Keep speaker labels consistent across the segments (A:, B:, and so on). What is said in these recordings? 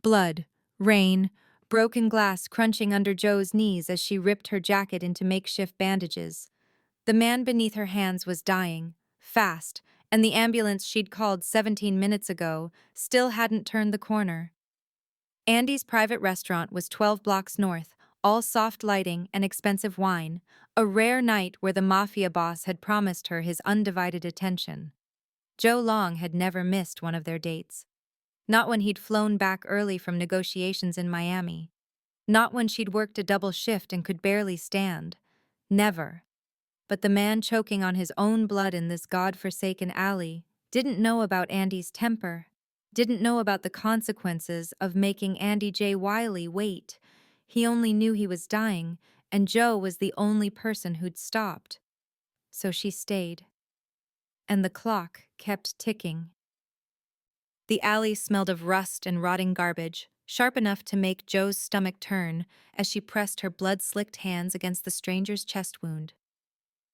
A: Blood, rain, broken glass crunching under Joe's knees as she ripped her jacket into makeshift bandages. The man beneath her hands was dying, fast, and the ambulance she'd called 17 minutes ago still hadn't turned the corner. Andy's private restaurant was 12 blocks north, all soft lighting and expensive wine, a rare night where the Mafia boss had promised her his undivided attention. Joe Long had never missed one of their dates. Not when he'd flown back early from negotiations in Miami. Not when she'd worked a double shift and could barely stand. Never. But the man choking on his own blood in this god-forsaken alley didn't know about Andy's temper, didn't know about the consequences of making Andy J. Wiley wait. He only knew he was dying, and Joe was the only person who'd stopped. So she stayed. And the clock kept ticking. The alley smelled of rust and rotting garbage, sharp enough to make Joe's stomach turn as she pressed her blood-slicked hands against the stranger's chest wound.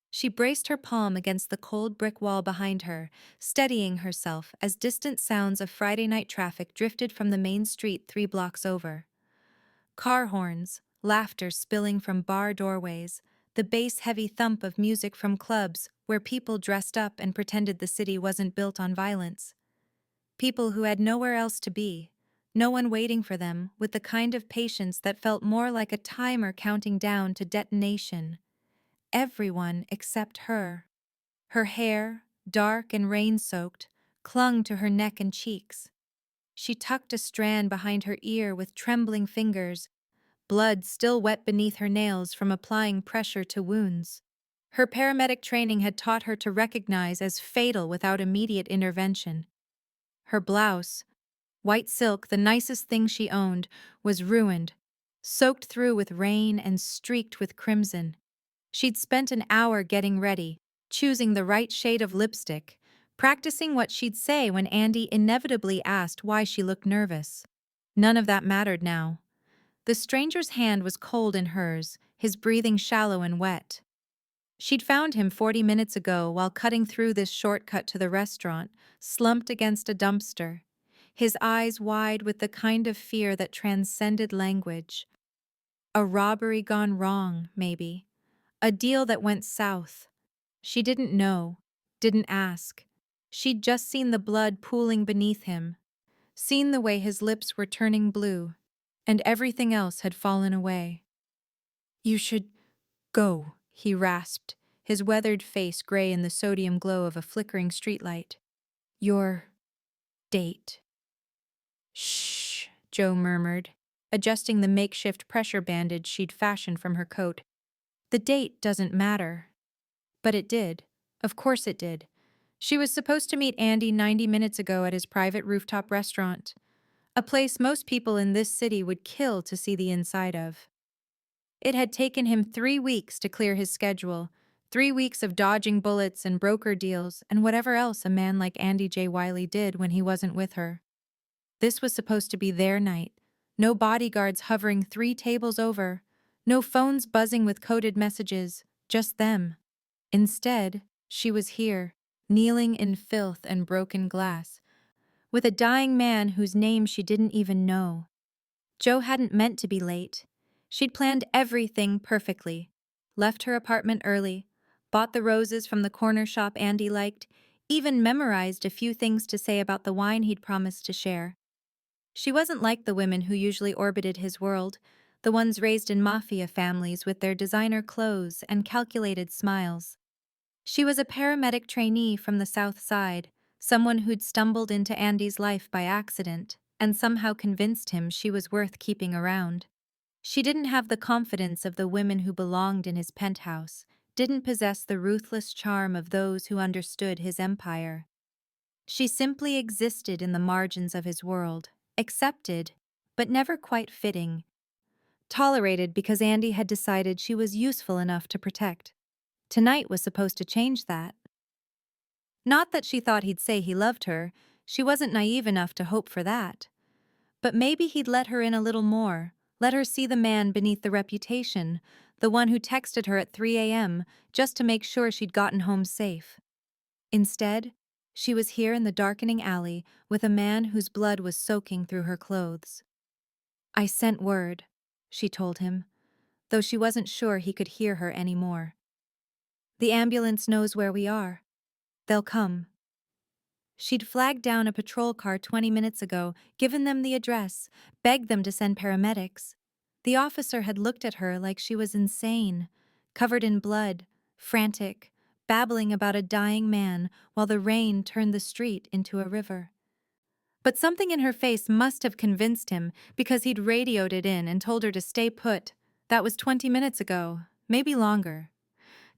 A: She braced her palm against the cold brick wall behind her, steadying herself as distant sounds of Friday night traffic drifted from the main street 3 blocks over. Car horns, laughter spilling from bar doorways, the bass-heavy thump of music from clubs where people dressed up and pretended the city wasn't built on violence. People who had nowhere else to be, no one waiting for them with the kind of patience that felt more like a timer counting down to detonation. Everyone except her. Her hair, dark and rain-soaked, clung to her neck and cheeks. She tucked a strand behind her ear with trembling fingers, blood still wet beneath her nails from applying pressure to wounds. Her paramedic training had taught her to recognize as fatal without immediate intervention. Her blouse, white silk, the nicest thing she owned, was ruined, soaked through with rain and streaked with crimson. She'd spent an hour getting ready, choosing the right shade of lipstick, practicing what she'd say when Andy inevitably asked why she looked nervous. None of that mattered now. The stranger's hand was cold in hers, his breathing shallow and wet. She'd found him 40 minutes ago while cutting through this shortcut to the restaurant, slumped against a dumpster, his eyes wide with the kind of fear that transcended language. A robbery gone wrong, maybe. A deal that went south. She didn't know, didn't ask. She'd just seen the blood pooling beneath him, seen the way his lips were turning blue, and everything else had fallen away. "You should go," he rasped, his weathered face gray in the sodium glow of a flickering streetlight. "Your date." "Shh," Joe murmured, adjusting the makeshift pressure bandage she'd fashioned from her coat. "The date doesn't matter." But it did. Of course it did. She was supposed to meet Andy 90 minutes ago at his private rooftop restaurant, a place most people in this city would kill to see the inside of. It had taken him 3 weeks to clear his schedule, 3 weeks of dodging bullets and broker deals and whatever else a man like Andy J. Wiley did when he wasn't with her. This was supposed to be their night. No bodyguards hovering 3 tables over, no phones buzzing with coded messages, just them. Instead, she was here, kneeling in filth and broken glass, with a dying man whose name she didn't even know. Joe hadn't meant to be late. She'd planned everything perfectly. Left her apartment early, bought the roses from the corner shop Andy liked, even memorized a few things to say about the wine he'd promised to share. She wasn't like the women who usually orbited his world, the ones raised in Mafia families with their designer clothes and calculated smiles. She was a paramedic trainee from the South Side, someone who'd stumbled into Andy's life by accident and somehow convinced him she was worth keeping around. She didn't have the confidence of the women who belonged in his penthouse, didn't possess the ruthless charm of those who understood his empire. She simply existed in the margins of his world, accepted, but never quite fitting. Tolerated because Andy had decided she was useful enough to protect. Tonight was supposed to change that. Not that she thought he'd say he loved her, she wasn't naive enough to hope for that. But maybe he'd let her in a little more, let her see the man beneath the reputation, the one who texted her at 3 a.m. just to make sure she'd gotten home safe. Instead, she was here in the darkening alley with a man whose blood was soaking through her clothes. I sent word, she told him, though she wasn't sure he could hear her anymore. The ambulance knows where we are. They'll come. She'd flagged down a patrol car 20 minutes ago, given them the address, begged them to send paramedics. The officer had looked at her like she was insane, covered in blood, frantic, babbling about a dying man while the rain turned the street into a river. But something in her face must have convinced him because he'd radioed it in and told her to stay put. That was 20 minutes ago, maybe longer.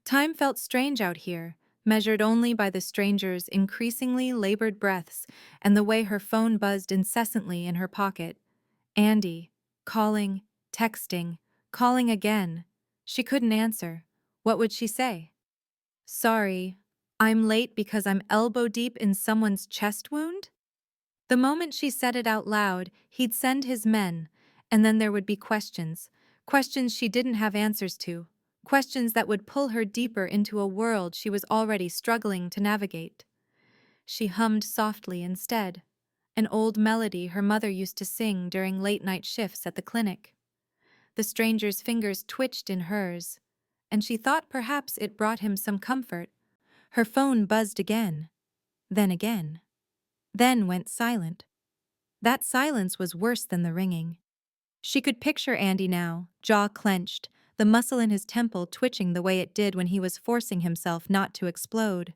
A: Time felt strange out here, measured only by the stranger's increasingly labored breaths and the way her phone buzzed incessantly in her pocket. Andy, calling, texting, calling again. She couldn't answer. What would she say? Sorry, I'm late because I'm elbow deep in someone's chest wound? The moment she said it out loud, he'd send his men, and then there would be questions. Questions she didn't have answers to. Questions that would pull her deeper into a world she was already struggling to navigate. She hummed softly instead, an old melody her mother used to sing during late-night shifts at the clinic. The stranger's fingers twitched in hers, and she thought perhaps it brought him some comfort. Her phone buzzed again, then went silent. That silence was worse than the ringing. She could picture Andy now, jaw clenched, the muscle in his temple twitching the way it did when he was forcing himself not to explode.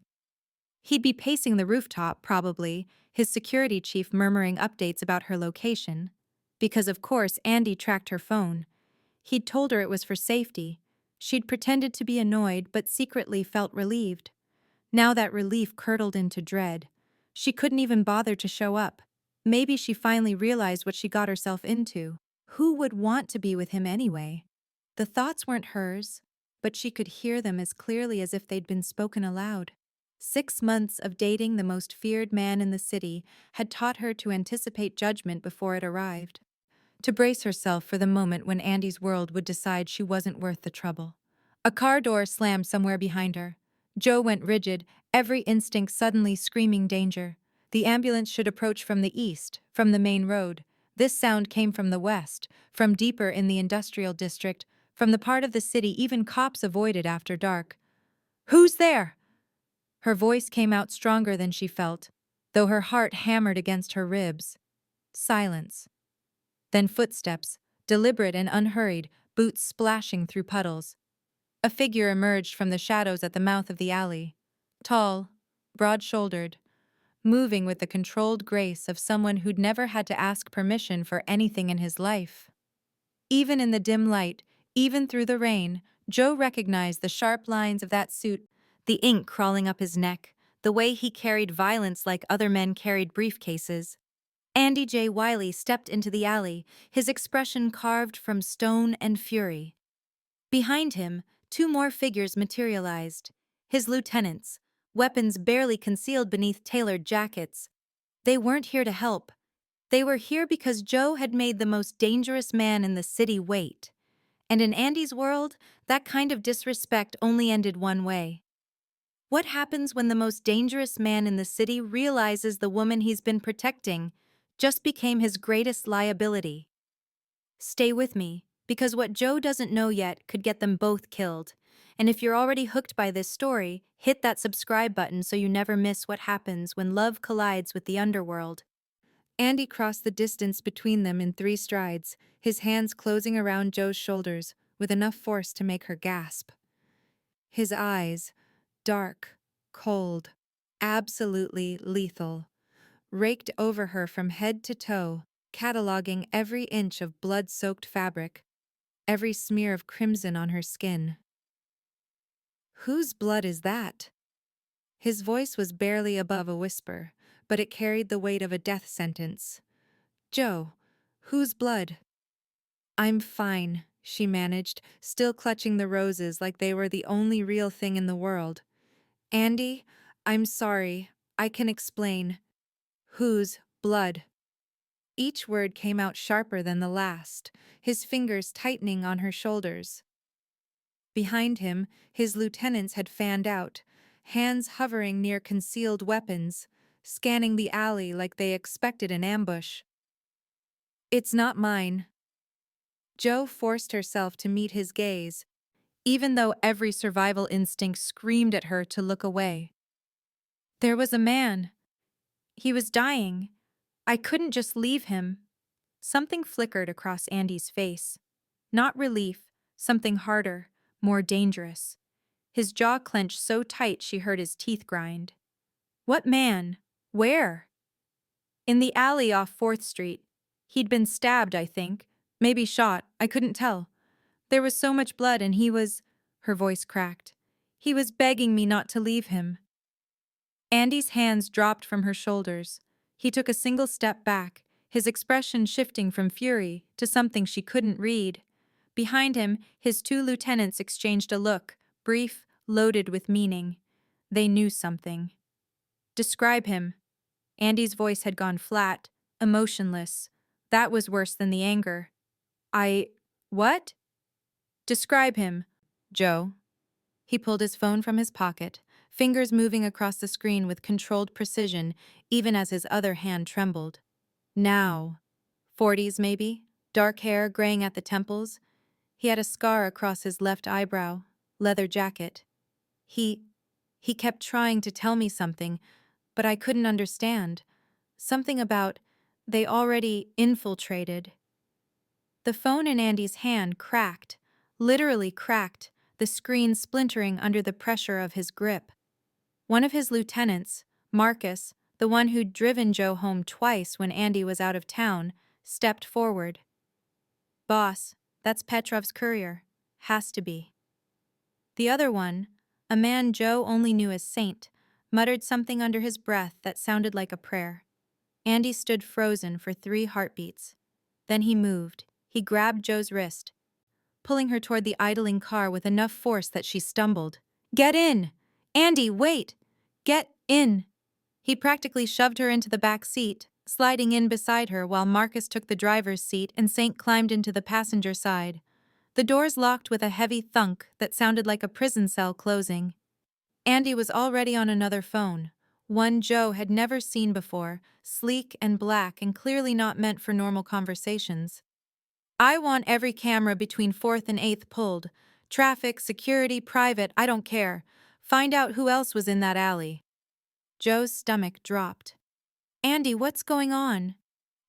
A: He'd be pacing the rooftop, probably, his security chief murmuring updates about her location. Because of course Andy tracked her phone. He'd told her it was for safety. She'd pretended to be annoyed but secretly felt relieved. Now that relief curdled into dread. She couldn't even bother to show up. Maybe she finally realized what she got herself into. Who would want to be with him anyway? The thoughts weren't hers, but she could hear them as clearly as if they'd been spoken aloud. 6 months of dating the most feared man in the city had taught her to anticipate judgment before it arrived, to brace herself for the moment when Andy's world would decide she wasn't worth the trouble. A car door slammed somewhere behind her. Joe went rigid, every instinct suddenly screaming danger. The ambulance should approach from the east, from the main road. This sound came from the west, from deeper in the industrial district, from the part of the city even cops avoided after dark. "Who's there?" Her voice came out stronger than she felt, though her heart hammered against her ribs. Silence. Then footsteps, deliberate and unhurried, boots splashing through puddles. A figure emerged from the shadows at the mouth of the alley. Tall, broad-shouldered, moving with the controlled grace of someone who'd never had to ask permission for anything in his life. Even in the dim light, even through the rain, Joe recognized the sharp lines of that suit, the ink crawling up his neck, the way he carried violence like other men carried briefcases. Andy J. Wiley stepped into the alley, his expression carved from stone and fury. Behind him, 2 more figures materialized. His lieutenants, weapons barely concealed beneath tailored jackets. They weren't here to help. They were here because Joe had made the most dangerous man in the city wait. And in Andy's world, that kind of disrespect only ended one way. What happens when the most dangerous man in the city realizes the woman he's been protecting just became his greatest liability? Stay with me, because what Joe doesn't know yet could get them both killed. And if you're already hooked by this story, hit that subscribe button so you never miss what happens when love collides with the underworld. Andy crossed the distance between them in 3 strides, his hands closing around Joe's shoulders with enough force to make her gasp. His eyes, dark, cold, absolutely lethal, raked over her from head to toe, cataloging every inch of blood-soaked fabric, every smear of crimson on her skin. "Whose blood is that?" His voice was barely above a whisper, but it carried the weight of a death sentence. "Joe, whose blood?" "I'm fine," she managed, still clutching the roses like they were the only real thing in the world. "Andy, I'm sorry. I can explain. Whose blood?" Each word came out sharper than the last, his fingers tightening on her shoulders. Behind him, his lieutenants had fanned out, hands hovering near concealed weapons, scanning the alley like they expected an ambush. "It's not mine," Joe forced herself to meet his gaze, even though every survival instinct screamed at her to look away. There was a man. He was dying. I couldn't just leave him. Something flickered across Andy's face. Not relief, something harder, more dangerous. His jaw clenched so tight she heard his teeth grind. What man? Where? In the alley off 4th Street. He'd been stabbed, I think. Maybe shot, I couldn't tell. There was so much blood and he was… Her voice cracked. He was begging me not to leave him. Andy's hands dropped from her shoulders. He took a single step back, his expression shifting from fury to something she couldn't read. Behind him, his 2 lieutenants exchanged a look, brief, loaded with meaning. They knew something. Describe him. Andy's voice had gone flat, emotionless. That was worse than the anger. What? Describe him, Joe. He pulled his phone from his pocket, fingers moving across the screen with controlled precision, even as his other hand trembled. Now. 40s maybe, dark hair graying at the temples. He had a scar across his left eyebrow, leather jacket. He kept trying to tell me something, but I couldn't understand. Something about they already infiltrated. The phone in Andy's hand cracked, literally cracked, the screen splintering under the pressure of his grip. One of his lieutenants, Marcus, the one who'd driven Joe home twice when Andy was out of town, stepped forward. Boss, that's Petrov's courier. Has to be. The other one, a man Joe only knew as Saint, muttered something under his breath that sounded like a prayer. Andy stood frozen for 3 heartbeats. Then he moved. He grabbed Joe's wrist, pulling her toward the idling car with enough force that she stumbled. Get in! Andy, wait! Get in! He practically shoved her into the back seat, sliding in beside her while Marcus took the driver's seat and Saint climbed into the passenger side. The doors locked with a heavy thunk that sounded like a prison cell closing. Andy was already on another phone, one Joe had never seen before, sleek and black and clearly not meant for normal conversations. I want every camera between 4th and 8th pulled. Traffic, security, private, I don't care. Find out who else was in that alley. Joe's stomach dropped. Andy, what's going on?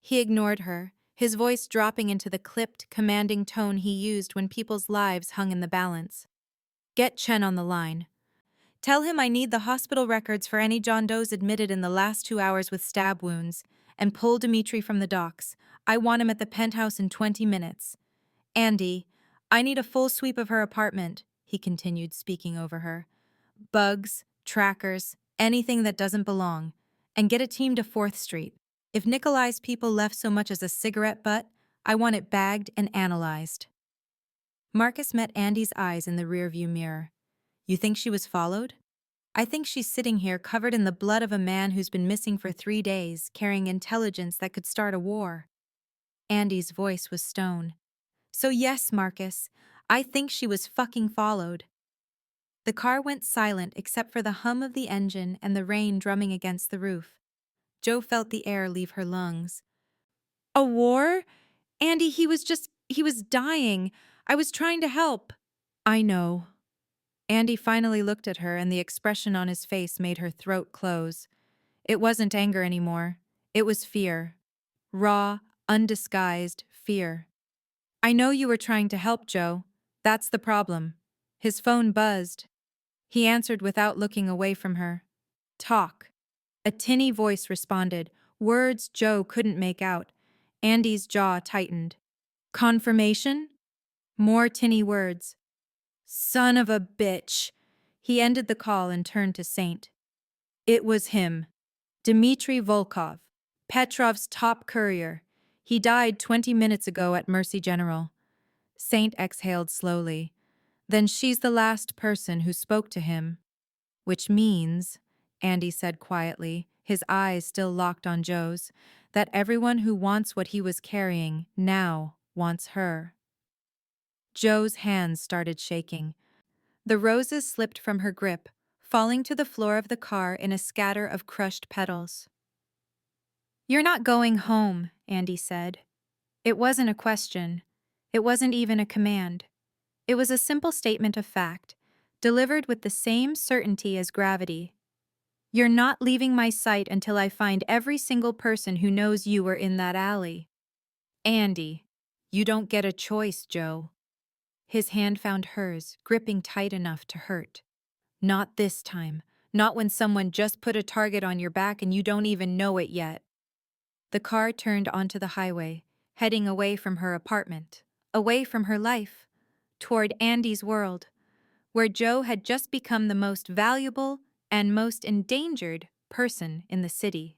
A: He ignored her, his voice dropping into the clipped, commanding tone he used when people's lives hung in the balance. Get Chen on the line. Tell him I need the hospital records for any John Does admitted in the last 2 hours with stab wounds, and pull Dimitri from the docks. I want him at the penthouse in 20 minutes. Andy, I need a full sweep of her apartment, he continued, speaking over her. Bugs, trackers, anything that doesn't belong. And get a team to 4th Street. If Nikolai's people left so much as a cigarette butt, I want it bagged and analyzed. Marcus met Andy's eyes in the rearview mirror. You think she was followed? I think she's sitting here covered in the blood of a man who's been missing for 3 days, carrying intelligence that could start a war. Andy's voice was stone. So yes, Marcus, I think she was fucking followed. The car went silent except for the hum of the engine and the rain drumming against the roof. Joe felt the air leave her lungs. A war? Andy, he was dying. I was trying to help. I know. Andy finally looked at her and the expression on his face made her throat close. It wasn't anger anymore. It was fear. Raw, undisguised fear. I know you were trying to help, Joe. That's the problem. His phone buzzed. He answered without looking away from her. Talk. A tinny voice responded, words Joe couldn't make out. Andy's jaw tightened. Confirmation? More tinny words. Son of a bitch. He ended the call and turned to Saint. It was him. Dmitri Volkov, Petrov's top courier. He died 20 minutes ago at Mercy General. Saint exhaled slowly. Then she's the last person who spoke to him. Which means, Andy said quietly, his eyes still locked on Joe's, that everyone who wants what he was carrying now wants her. Joe's hands started shaking. The roses slipped from her grip, falling to the floor of the car in a scatter of crushed petals. You're not going home, Andy said. It wasn't a question. It wasn't even a command. It was a simple statement of fact, delivered with the same certainty as gravity. You're not leaving my sight until I find every single person who knows you were in that alley. Andy, you don't get a choice, Joe. His hand found hers, gripping tight enough to hurt. Not this time. Not when someone just put a target on your back and you don't even know it yet. The car turned onto the highway, heading away from her apartment, away from her life, toward Andy's world, where Joe had just become the most valuable and most endangered person in the city.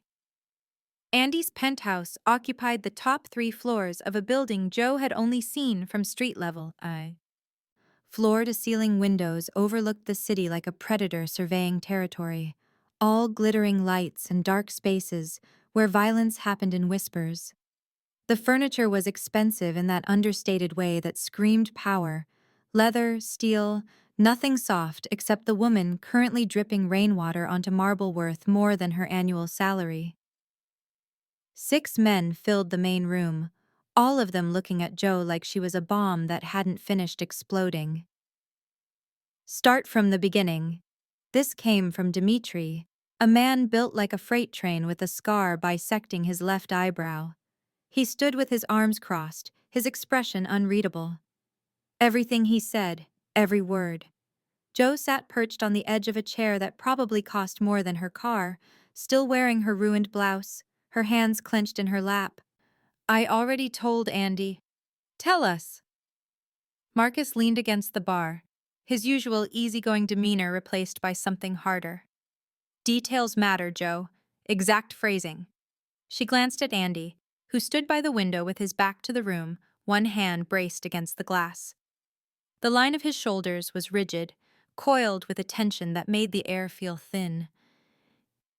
A: Andy's penthouse occupied the top 3 floors of a building Joe had only seen from street level. Floor-to-ceiling windows overlooked the city like a predator surveying territory, all glittering lights and dark spaces where violence happened in whispers. The furniture was expensive in that understated way that screamed power. Leather, steel, nothing soft except the woman currently dripping rainwater onto marble worth more than her annual salary. 6 men filled the main room, all of them looking at Joe like she was a bomb that hadn't finished exploding. Start from the beginning. This came from Dmitri, a man built like a freight train with a scar bisecting his left eyebrow. He stood with his arms crossed, his expression unreadable. Everything he said, every word. Joe sat perched on the edge of a chair that probably cost more than her car, still wearing her ruined blouse, her hands clenched in her lap. I already told Andy. Tell us. Marcus leaned against the bar, his usual easygoing demeanor replaced by something harder. Details matter, Joe. Exact phrasing. She glanced at Andy, who stood by the window with his back to the room, one hand braced against the glass. The line of his shoulders was rigid, coiled with a tension that made the air feel thin.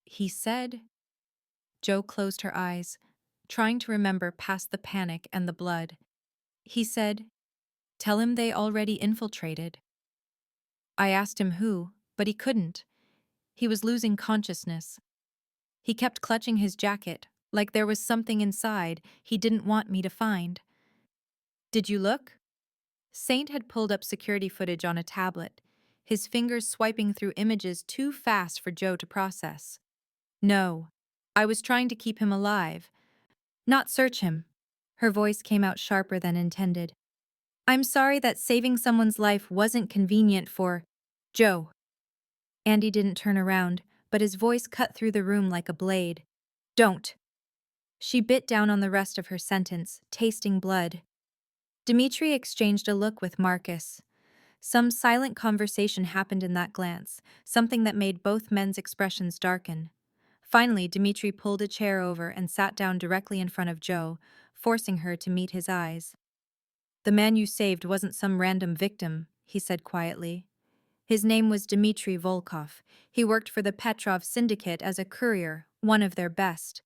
A: He said. Joe closed her eyes, trying to remember past the panic and the blood. He said, "Tell him they already infiltrated." I asked him who, but he couldn't. He was losing consciousness. He kept clutching his jacket, like there was something inside he didn't want me to find. Did you look? Saint had pulled up security footage on a tablet, his fingers swiping through images too fast for Joe to process. No, I was trying to keep him alive, not search him. Her voice came out sharper than intended. I'm sorry that saving someone's life wasn't convenient for Joe. Andy didn't turn around, but his voice cut through the room like a blade. Don't. She bit down on the rest of her sentence, tasting blood. Dmitri exchanged a look with Marcus. Some silent conversation happened in that glance, something that made both men's expressions darken. Finally, Dmitri pulled a chair over and sat down directly in front of Joe, forcing her to meet his eyes. The man you saved wasn't some random victim, he said quietly. His name was Dmitri Volkov. He worked for the Petrov Syndicate as a courier, one of their best.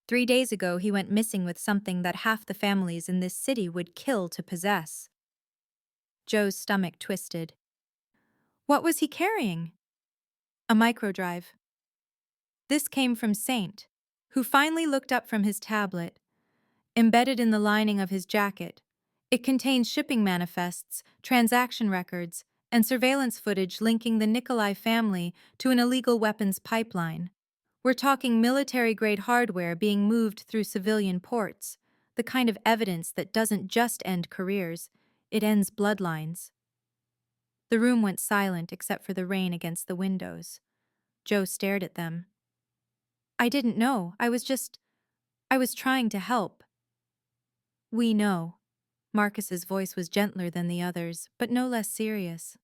A: 3 days ago, he went missing with something that half the families in this city would kill to possess. Joe's stomach twisted. What was he carrying? A microdrive. This came from Saint, who finally looked up from his tablet. Embedded in the lining of his jacket, it contains shipping manifests, transaction records, and surveillance footage linking the Nikolai family to an illegal weapons pipeline. We're talking military-grade hardware being moved through civilian ports, the kind of evidence that doesn't just end careers, it ends bloodlines. The room went silent except for the rain against the windows. Joe stared at them. I didn't know. I was trying to help. We know. Marcus's voice was gentler than the others, but no less serious.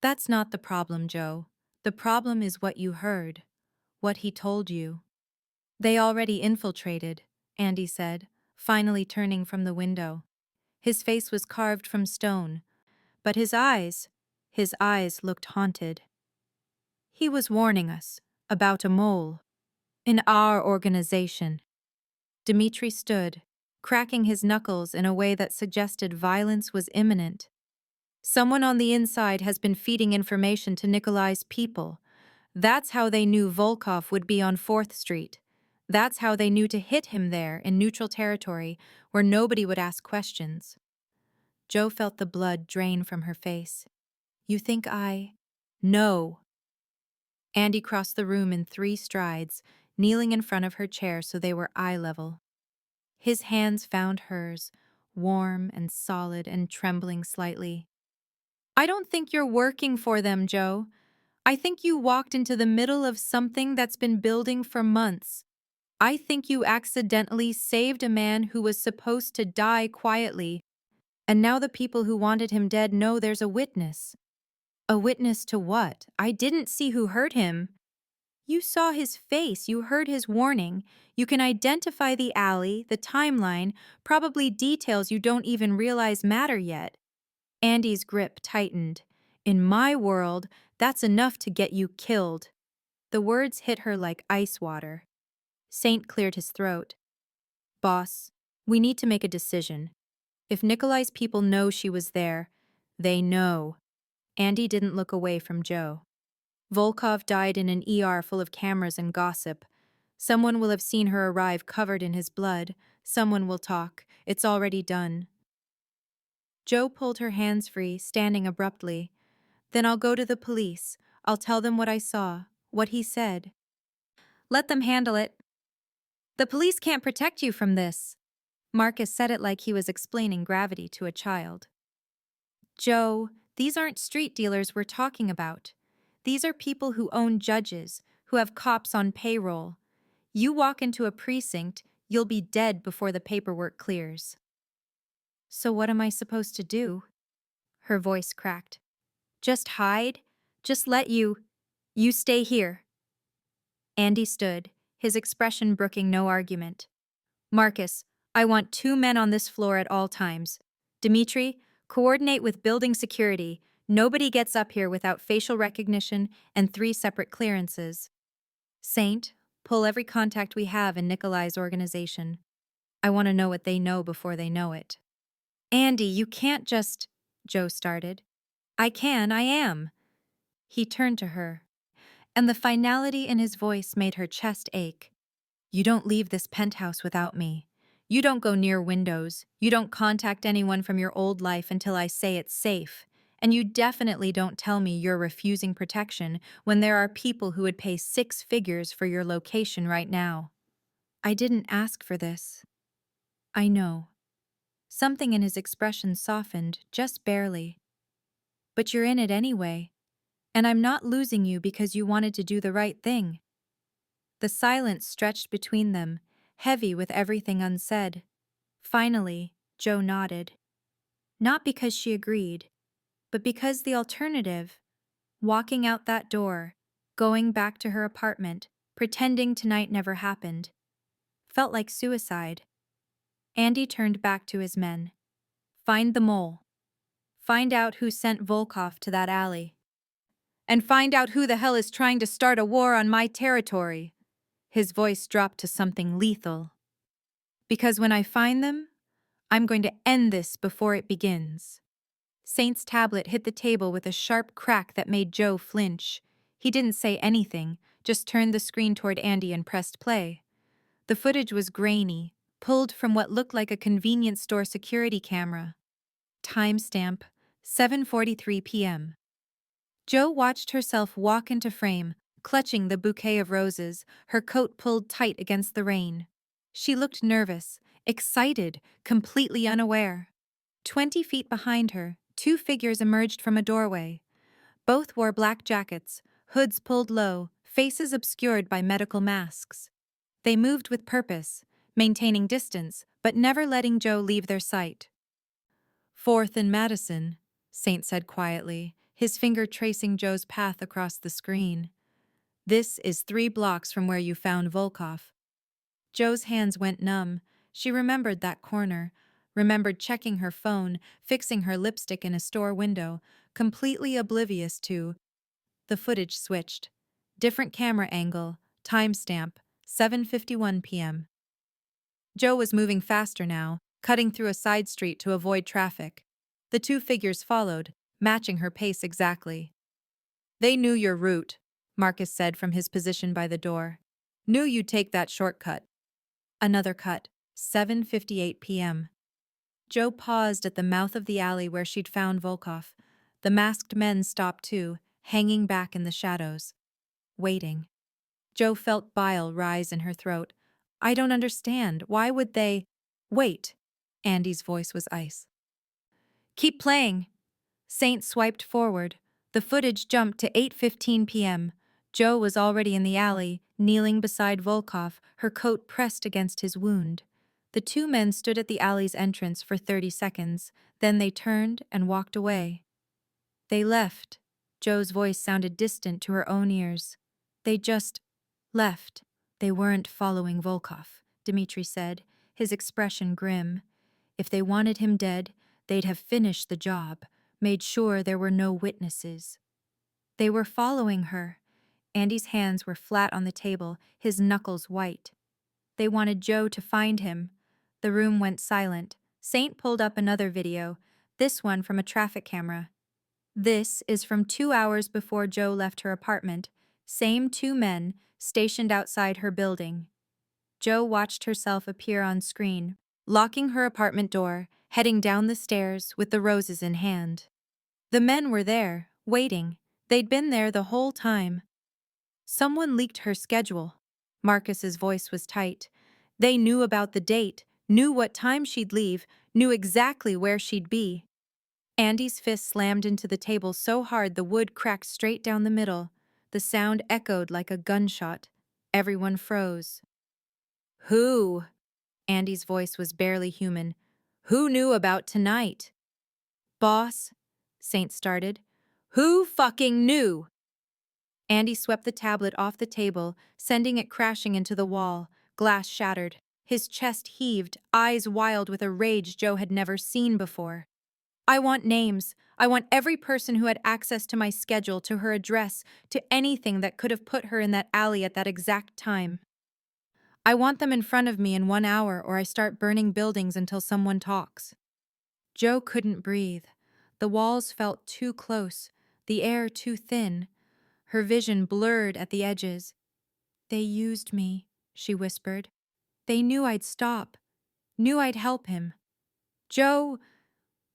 A: That's not the problem, Joe. The problem is what you heard, what he told you. They already infiltrated, Andy said, finally turning from the window. His face was carved from stone, but his eyes looked haunted. He was warning us about a mole in our organization. Dmitri stood, cracking his knuckles in a way that suggested violence was imminent. Someone on the inside has been feeding information to Nikolai's people. That's how they knew Volkov would be on 4th Street. That's how they knew to hit him there in neutral territory where nobody would ask questions. Joe felt the blood drain from her face. You think I… No. Andy crossed the room in 3 strides, kneeling in front of her chair so they were eye level. His hands found hers, warm and solid and trembling slightly. I don't think you're working for them, Joe. I think you walked into the middle of something that's been building for months. I think you accidentally saved a man who was supposed to die quietly, and now the people who wanted him dead know there's a witness. A witness to what? I didn't see who hurt him. You saw his face, you heard his warning. You can identify the alley, the timeline, probably details you don't even realize matter yet. Andy's grip tightened. In my world, that's enough to get you killed. The words hit her like ice water. Saint cleared his throat. Boss, we need to make a decision. If Nikolai's people know she was there, they know. Andy didn't look away from Joe. Volkov died in an ER full of cameras and gossip. Someone will have seen her arrive covered in his blood. Someone will talk. It's already done. Joe pulled her hands free, standing abruptly. Then I'll go to the police. I'll tell them what I saw, what he said. Let them handle it. The police can't protect you from this. Marcus said it like he was explaining gravity to a child. Joe, these aren't street dealers we're talking about. These are people who own judges, who have cops on payroll. You walk into a precinct, you'll be dead before the paperwork clears. So what am I supposed to do? Her voice cracked. Just hide? Just let you stay here. Andy stood, his expression brooking no argument. Marcus, I want 2 men on this floor at all times. Dmitri, coordinate with building security. Nobody gets up here without facial recognition and 3 separate clearances. Saint, pull every contact we have in Nikolai's organization. I want to know what they know before they know it. Andy, you can't just… Joe started. I am. He turned to her, and the finality in his voice made her chest ache. You don't leave this penthouse without me. You don't go near windows. You don't contact anyone from your old life until I say it's safe. And you definitely don't tell me you're refusing protection when there are people who would pay 6 figures for your location right now. I didn't ask for this. I know. Something in his expression softened, just barely. But you're in it anyway. And I'm not losing you because you wanted to do the right thing. The silence stretched between them, heavy with everything unsaid. Finally, Joe nodded. Not because she agreed, but because the alternative, walking out that door, going back to her apartment, pretending tonight never happened, felt like suicide. Andy turned back to his men. Find the mole. Find out who sent Volkov to that alley. And find out who the hell is trying to start a war on my territory. His voice dropped to something lethal. Because when I find them, I'm going to end this before it begins. Saint's tablet hit the table with a sharp crack that made Joe flinch. He didn't say anything, just turned the screen toward Andy and pressed play. The footage was grainy, pulled from what looked like a convenience store security camera. Timestamp, 7:43 p.m. Joe watched herself walk into frame, clutching the bouquet of roses, her coat pulled tight against the rain. She looked nervous, excited, completely unaware. 20 feet behind her, 2 figures emerged from a doorway. Both wore black jackets, hoods pulled low, faces obscured by medical masks. They moved with purpose, maintaining distance, but never letting Joe leave their sight. 4th and Madison, Saint said quietly, his finger tracing Joe's path across the screen. This is 3 blocks from where you found Volkov. Joe's hands went numb. She remembered that corner, remembered checking her phone, fixing her lipstick in a store window, completely oblivious to… The footage switched. Different camera angle, timestamp, 7:51 p.m. Joe was moving faster now, cutting through a side street to avoid traffic. The 2 figures followed, matching her pace exactly. They knew your route, Marcus said from his position by the door. Knew you'd take that shortcut. Another cut, 7:58 p.m. Joe paused at the mouth of the alley where she'd found Volkov. The masked men stopped too, hanging back in the shadows. Waiting. Joe felt bile rise in her throat. I don't understand. Why would they— Wait. Andy's voice was ice. Keep playing. Saint swiped forward. The footage jumped to 8:15 p.m. Joe was already in the alley, kneeling beside Volkov, her coat pressed against his wound. The two men stood at the alley's entrance for 30 seconds, then they turned and walked away. They left. Joe's voice sounded distant to her own ears. They just left. They weren't following Volkov, Dmitri said, his expression grim. If they wanted him dead, they'd have finished the job, made sure there were no witnesses. They were following her. Andy's hands were flat on the table, his knuckles white. They wanted Joe to find him. The room went silent. Saint pulled up another video, this one from a traffic camera. This is from 2 hours before Joe left her apartment. Same two men, stationed outside her building. Joe watched herself appear on screen, locking her apartment door, heading down the stairs with the roses in hand. The men were there, waiting. They'd been there the whole time. Someone leaked her schedule. Marcus's voice was tight. They knew about the date, knew what time she'd leave, knew exactly where she'd be. Andy's fist slammed into the table so hard the wood cracked straight down the middle. The sound echoed like a gunshot. Everyone froze. Who? Andy's voice was barely human. Who knew about tonight? Boss, Saint started. Who fucking knew? Andy swept the tablet off the table, sending it crashing into the wall. Glass shattered. His chest heaved, eyes wild with a rage Joe had never seen before. I want names. I want every person who had access to my schedule, to her address, to anything that could have put her in that alley at that exact time. I want them in front of me in 1 hour, or I start burning buildings until someone talks. Joe couldn't breathe. The walls felt too close, the air too thin. Her vision blurred at the edges. They used me, she whispered. They knew I'd stop, knew I'd help him. Joe—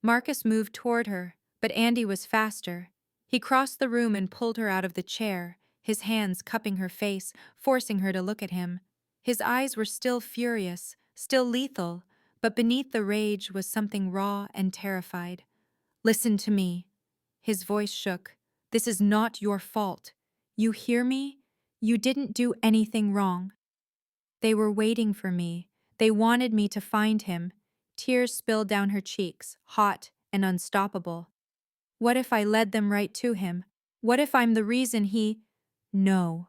A: Marcus moved toward her, but Andy was faster. He crossed the room and pulled her out of the chair, his hands cupping her face, forcing her to look at him. His eyes were still furious, still lethal, but beneath the rage was something raw and terrified. Listen to me. His voice shook. This is not your fault. You hear me? You didn't do anything wrong. They were waiting for me. They wanted me to find him. Tears spilled down her cheeks, hot and unstoppable. What if I led them right to him? What if I'm the reason he— No.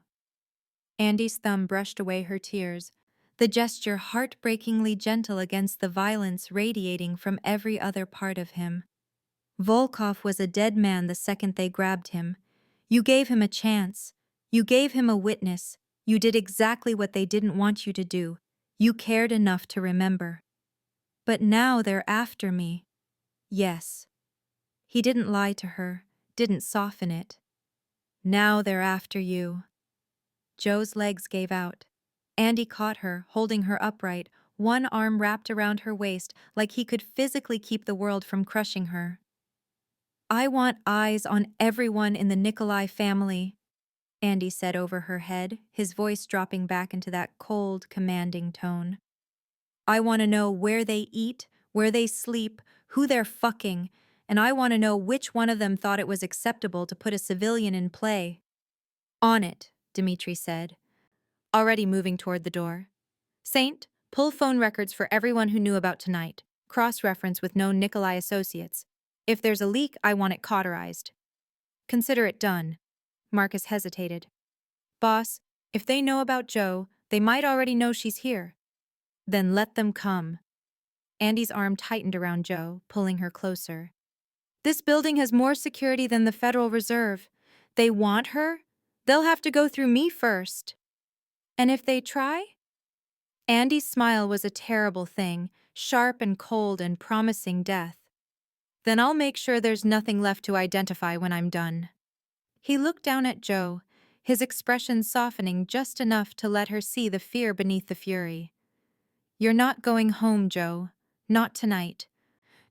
A: Andy's thumb brushed away her tears, the gesture heartbreakingly gentle against the violence radiating from every other part of him. Volkov was a dead man the second they grabbed him. You gave him a chance. You gave him a witness. You did exactly what they didn't want you to do. You cared enough to remember. But now they're after me. Yes. He didn't lie to her, didn't soften it. Now they're after you. Joe's legs gave out. Andy caught her, holding her upright, one arm wrapped around her waist like he could physically keep the world from crushing her. I want eyes on everyone in the Nikolai family, Andy said over her head, his voice dropping back into that cold, commanding tone. I want to know where they eat, where they sleep, who they're fucking, and I want to know which one of them thought it was acceptable to put a civilian in play. On it, Dmitri said, already moving toward the door. Saint, pull phone records for everyone who knew about tonight. Cross-reference with known Nikolai associates. If there's a leak, I want it cauterized. Consider it done. Marcus hesitated. Boss, if they know about Joe, they might already know she's here. Then let them come. Andy's arm tightened around Joe, pulling her closer. This building has more security than the Federal Reserve. They want her? They'll have to go through me first. And if they try? Andy's smile was a terrible thing, sharp and cold and promising death. Then I'll make sure there's nothing left to identify when I'm done. He looked down at Joe, his expression softening just enough to let her see the fear beneath the fury. You're not going home, Joe. Not tonight.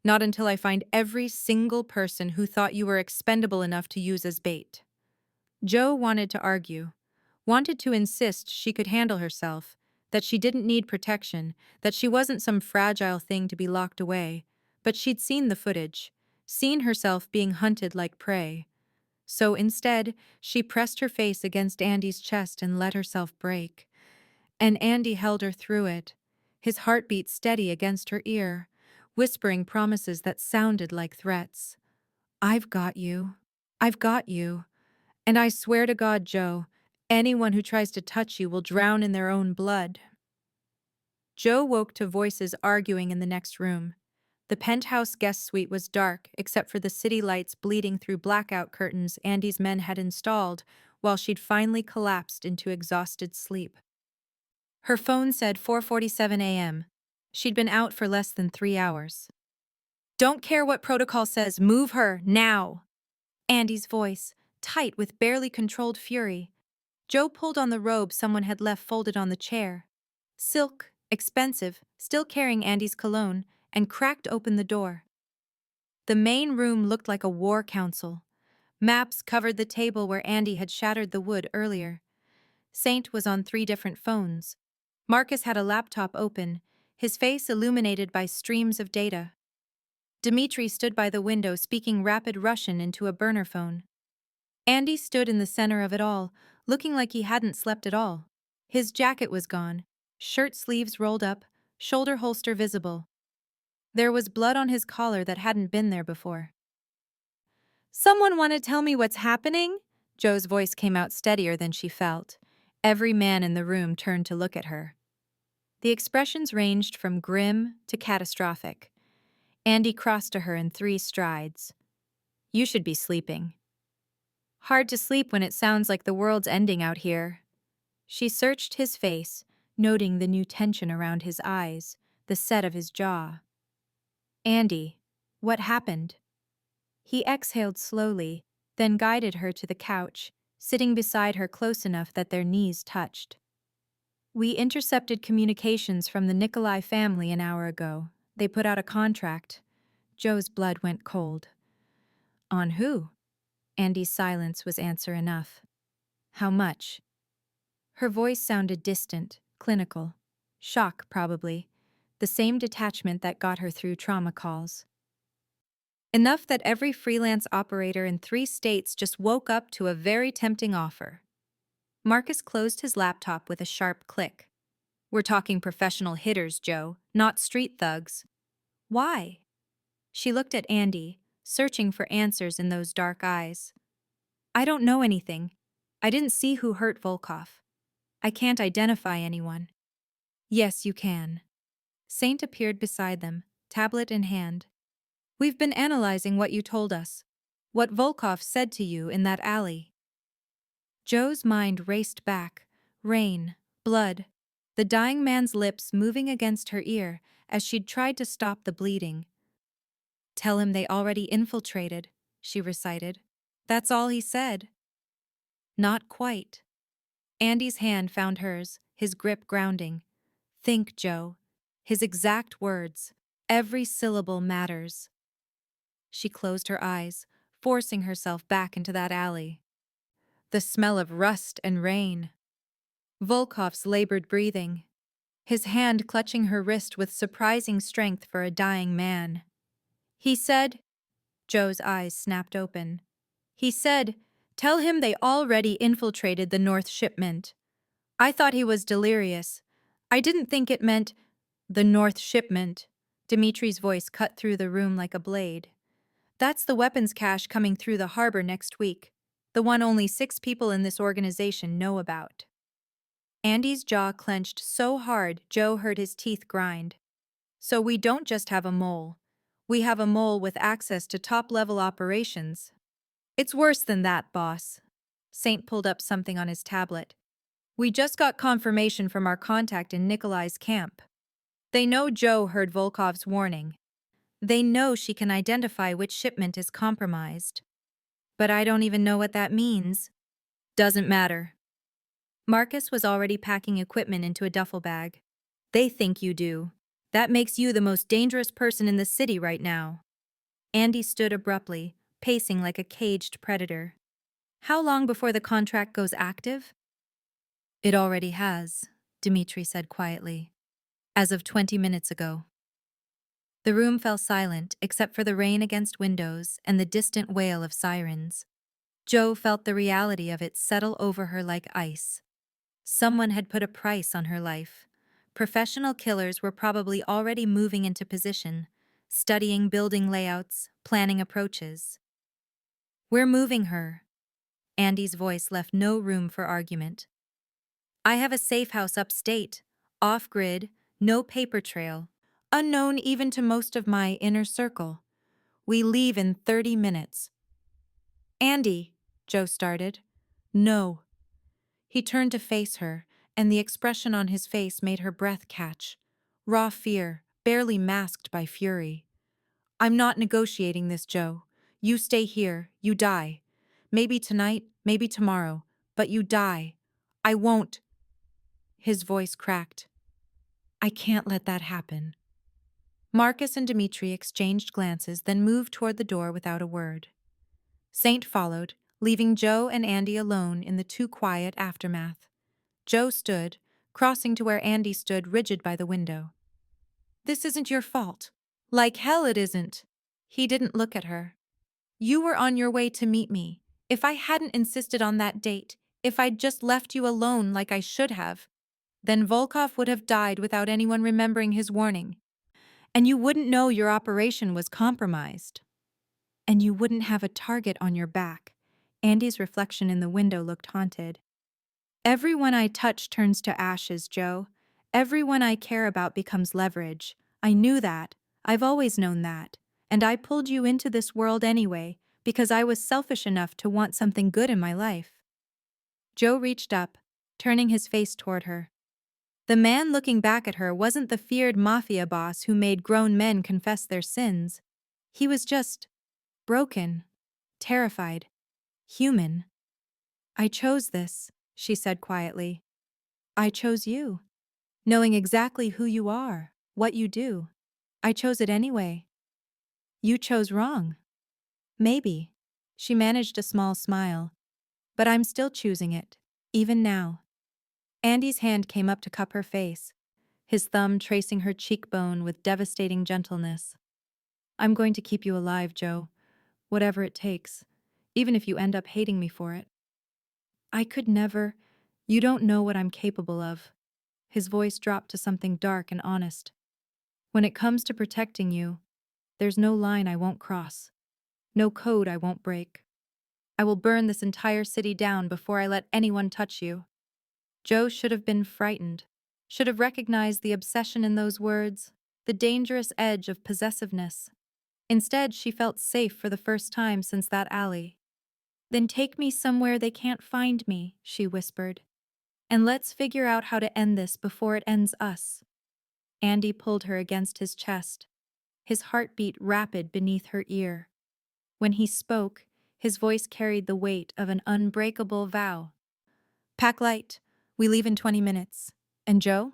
A: Not until I find every single person who thought you were expendable enough to use as bait. Joe wanted to argue, wanted to insist she could handle herself, that she didn't need protection, that she wasn't some fragile thing to be locked away, but she'd seen the footage, seen herself being hunted like prey. So instead, she pressed her face against Andy's chest and let herself break. And Andy held her through it, his heartbeat steady against her ear, whispering promises that sounded like threats. I've got you. I've got you. And I swear to God, Joe, anyone who tries to touch you will drown in their own blood. Joe woke to voices arguing in the next room. The penthouse guest suite was dark, except for the city lights bleeding through blackout curtains Andy's men had installed, while she'd finally collapsed into exhausted sleep. Her phone said 4:47 a.m. She'd been out for less than 3 hours. Don't care what protocol says, move her, now! Andy's voice, tight with barely controlled fury. Joe pulled on the robe someone had left folded on the chair. Silk, expensive, still carrying Andy's cologne, and cracked open the door. The main room looked like a war council. Maps covered the table where Andy had shattered the wood earlier. Saint was on 3 different phones. Marcus had a laptop open, his face illuminated by streams of data. Dmitri stood by the window speaking rapid Russian into a burner phone. Andy stood in the center of it all, looking like he hadn't slept at all. His jacket was gone, shirt sleeves rolled up, shoulder holster visible. There was blood on his collar that hadn't been there before. Someone want to tell me what's happening? Joe's voice came out steadier than she felt. Every man in the room turned to look at her. The expressions ranged from grim to catastrophic. Andy crossed to her in 3 strides. You should be sleeping. Hard to sleep when it sounds like the world's ending out here. She searched his face, noting the new tension around his eyes, the set of his jaw. Andy, what happened? He exhaled slowly, then guided her to the couch, sitting beside her close enough that their knees touched. We intercepted communications from the Nikolai family an hour ago. They put out a contract. Joe's blood went cold. On who? Andy's silence was answer enough. How much? Her voice sounded distant, clinical. Shock, probably. The same detachment that got her through trauma calls. Enough that every freelance operator in 3 states just woke up to a very tempting offer. Marcus closed his laptop with a sharp click. We're talking professional hitters, Joe, not street thugs. Why? She looked at Andy, searching for answers in those dark eyes. I don't know anything. I didn't see who hurt Volkov. I can't identify anyone. Yes, you can. Saint appeared beside them, tablet in hand. We've been analyzing what you told us, what Volkov said to you in that alley. Joe's mind raced back, rain, blood, the dying man's lips moving against her ear as she'd tried to stop the bleeding. Tell him they already infiltrated, she recited. That's all he said. Not quite. Andy's hand found hers, his grip grounding. Think, Joe. His exact words. Every syllable matters. She closed her eyes, forcing herself back into that alley. The smell of rust and rain. Volkov's labored breathing. His hand clutching her wrist with surprising strength for a dying man. He said, Joe's eyes snapped open. He said, tell him they already infiltrated the North shipment. I thought he was delirious. I didn't think it meant the North shipment. Dimitri's voice cut through the room like a blade. That's the weapons cache coming through the harbor next week, the one only 6 people in this organization know about. Andy's jaw clenched so hard Joe heard his teeth grind. So we don't just have a mole. We have a mole with access to top-level operations. It's worse than that, boss. Saint pulled up something on his tablet. We just got confirmation from our contact in Nikolai's camp. They know Joe heard Volkov's warning. They know she can identify which shipment is compromised. But I don't even know what that means. Doesn't matter. Marcus was already packing equipment into a duffel bag. They think you do. That makes you the most dangerous person in the city right now. Andy stood abruptly, pacing like a caged predator. How long before the contract goes active? It already has, Dmitri said quietly. As of 20 minutes ago. The room fell silent except for the rain against windows and the distant wail of sirens. Jo felt the reality of it settle over her like ice. Someone had put a price on her life. Professional killers were probably already moving into position, studying building layouts, planning approaches. We're moving her. Andy's voice left no room for argument. I have a safe house upstate, off-grid, no paper trail, unknown even to most of my inner circle. We leave in 30 minutes. Andy, Joe started. No. He turned to face her, and the expression on his face made her breath catch. Raw fear, barely masked by fury. I'm not negotiating this, Joe. You stay here, you die. Maybe tonight, maybe tomorrow, but you die. I won't. His voice cracked. I can't let that happen. Marcus and Dmitri exchanged glances, then moved toward the door without a word. Saint followed, leaving Joe and Andy alone in the too quiet aftermath. Joe stood, crossing to where Andy stood rigid by the window. This isn't your fault. Like hell it isn't. He didn't look at her. You were on your way to meet me. If I hadn't insisted on that date, if I'd just left you alone like I should have, then Volkov would have died without anyone remembering his warning. And you wouldn't know your operation was compromised. And you wouldn't have a target on your back. Andy's reflection in the window looked haunted. Everyone I touch turns to ashes, Joe. Everyone I care about becomes leverage. I knew that. I've always known that. And I pulled you into this world anyway, because I was selfish enough to want something good in my life. Joe reached up, turning his face toward her. The man looking back at her wasn't the feared mafia boss who made grown men confess their sins. He was just broken, terrified, human. I chose this, she said quietly. I chose you. Knowing exactly who you are, what you do. I chose it anyway. You chose wrong. Maybe. She managed a small smile. But I'm still choosing it, even now. Andy's hand came up to cup her face, his thumb tracing her cheekbone with devastating gentleness. I'm going to keep you alive, Joe, whatever it takes, even if you end up hating me for it. I could never. You don't know what I'm capable of. His voice dropped to something dark and honest. When it comes to protecting you, there's no line I won't cross. No code I won't break. I will burn this entire city down before I let anyone touch you. Joe should have been frightened, should have recognized the obsession in those words, the dangerous edge of possessiveness. Instead, she felt safe for the first time since that alley. Then take me somewhere they can't find me, she whispered. And let's figure out how to end this before it ends us. Andy pulled her against his chest, his heartbeat rapid beneath her ear. When he spoke, his voice carried the weight of an unbreakable vow. Pack light. We leave in 20 minutes. And Joe?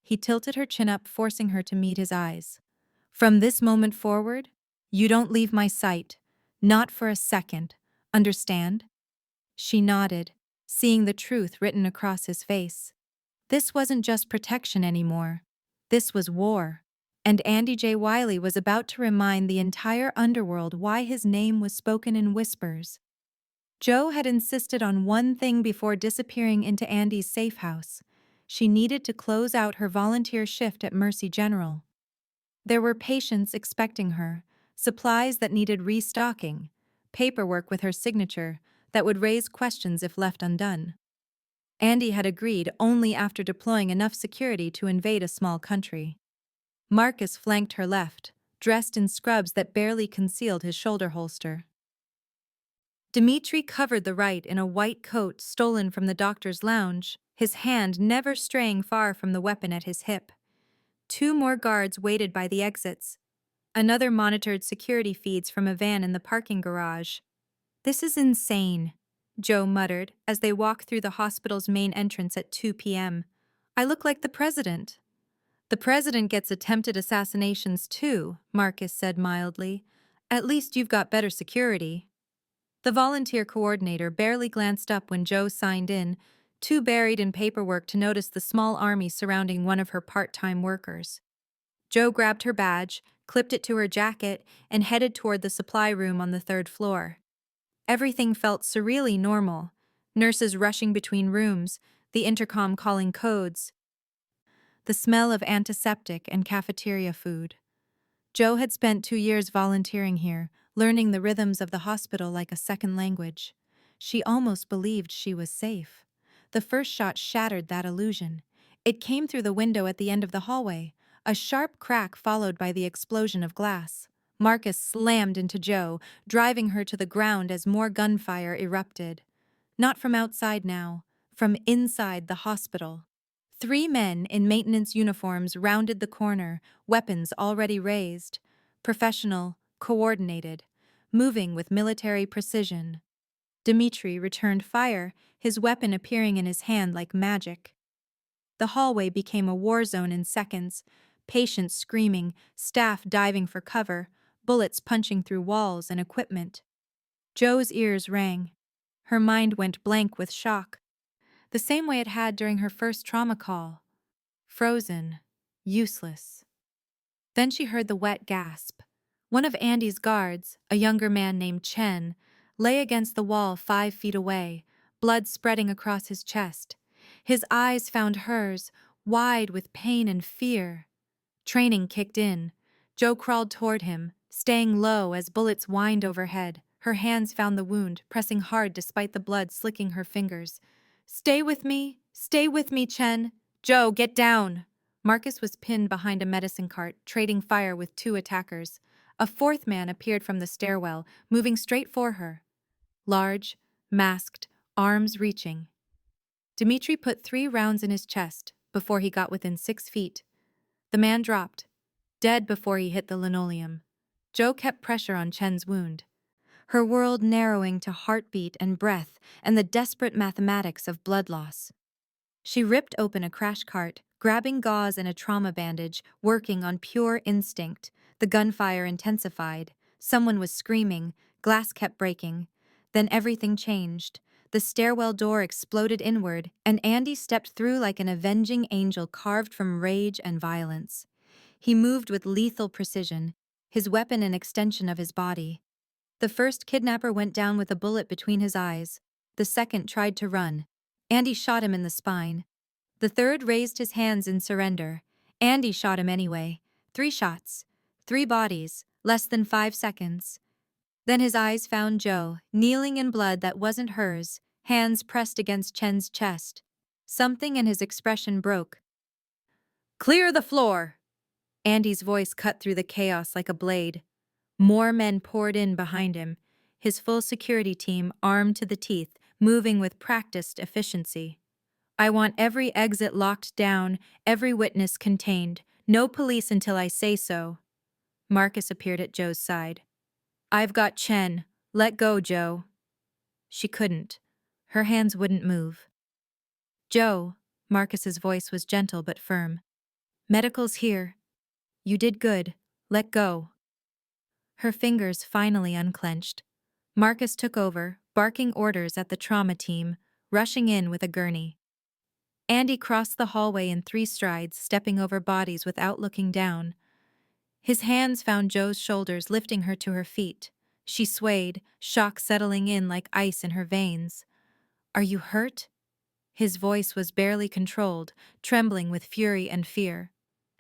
A: He tilted her chin up, forcing her to meet his eyes. From this moment forward, you don't leave my sight. Not for a second. Understand? She nodded, seeing the truth written across his face. This wasn't just protection anymore. This was war. And Andy J. Wiley was about to remind the entire underworld why his name was spoken in whispers. Joe had insisted on one thing before disappearing into Andy's safe house. She needed to close out her volunteer shift at Mercy General. There were patients expecting her, supplies that needed restocking, paperwork with her signature that would raise questions if left undone. Andy had agreed only after deploying enough security to invade a small country. Marcus flanked her left, dressed in scrubs that barely concealed his shoulder holster. Dmitri covered the right in a white coat stolen from the doctor's lounge, his hand never straying far from the weapon at his hip. 2 more guards waited by the exits. Another monitored security feeds from a van in the parking garage. This is insane, Joe muttered as they walked through the hospital's main entrance at 2 p.m. I look like the president. The president gets attempted assassinations too, Marcus said mildly. At least you've got better security. The volunteer coordinator barely glanced up when Joe signed in, too buried in paperwork to notice the small army surrounding one of her part-time workers. Joe grabbed her badge, clipped it to her jacket, and headed toward the supply room on the third floor. Everything felt surreally normal. Nurses rushing between rooms, the intercom calling codes, the smell of antiseptic and cafeteria food. Joe had spent 2 years volunteering here, learning the rhythms of the hospital like a second language. She almost believed she was safe. The first shot shattered that illusion. It came through the window at the end of the hallway, a sharp crack followed by the explosion of glass. Marcus slammed into Joe, driving her to the ground as more gunfire erupted. Not from outside now, from inside the hospital. 3 men in maintenance uniforms rounded the corner, weapons already raised. Professional, coordinated, moving with military precision. Dmitri returned fire, his weapon appearing in his hand like magic. The hallway became a war zone in seconds, patients screaming, staff diving for cover, bullets punching through walls and equipment. Joe's ears rang. Her mind went blank with shock, the same way it had during her first trauma call. Frozen, useless. Then she heard the wet gasp. One of Andy's guards, a younger man named Chen, lay against the wall 5 feet away, blood spreading across his chest. His eyes found hers, wide with pain and fear. Training kicked in. Joe crawled toward him, staying low as bullets whined overhead. Her hands found the wound, pressing hard despite the blood slicking her fingers. Stay with me, Chen. Joe, get down! Marcus was pinned behind a medicine cart, trading fire with 2 attackers. A 4th man appeared from the stairwell, moving straight for her. Large, masked, arms reaching. Dmitri put 3 rounds in his chest before he got within 6 feet. The man dropped, dead before he hit the linoleum. Joe kept pressure on Chen's wound, her world narrowing to heartbeat and breath and the desperate mathematics of blood loss. She ripped open a crash cart, grabbing gauze and a trauma bandage, working on pure instinct. The gunfire intensified. Someone was screaming. Glass kept breaking. Then everything changed. The stairwell door exploded inward, and Andy stepped through like an avenging angel carved from rage and violence. He moved with lethal precision, his weapon an extension of his body. The first kidnapper went down with a bullet between his eyes. The second tried to run. Andy shot him in the spine. The third raised his hands in surrender. Andy shot him anyway. 3 shots. 3 bodies. Less than 5 seconds. Then his eyes found Joe, kneeling in blood that wasn't hers, hands pressed against Chen's chest. Something in his expression broke. Clear the floor! Andy's voice cut through the chaos like a blade. More men poured in behind him, his full security team armed to the teeth, moving with practiced efficiency. I want every exit locked down, every witness contained. No police until I say so. Marcus appeared at Joe's side. I've got Chen. Let go, Joe. She couldn't. Her hands wouldn't move. Joe, Marcus's voice was gentle but firm. Medical's here. You did good. Let go. Her fingers finally unclenched. Marcus took over, barking orders at the trauma team, rushing in with a gurney. Andy crossed the hallway in 3 strides, stepping over bodies without looking down. His hands found Joe's shoulders, lifting her to her feet. She swayed, shock settling in like ice in her veins. Are you hurt? His voice was barely controlled, trembling with fury and fear.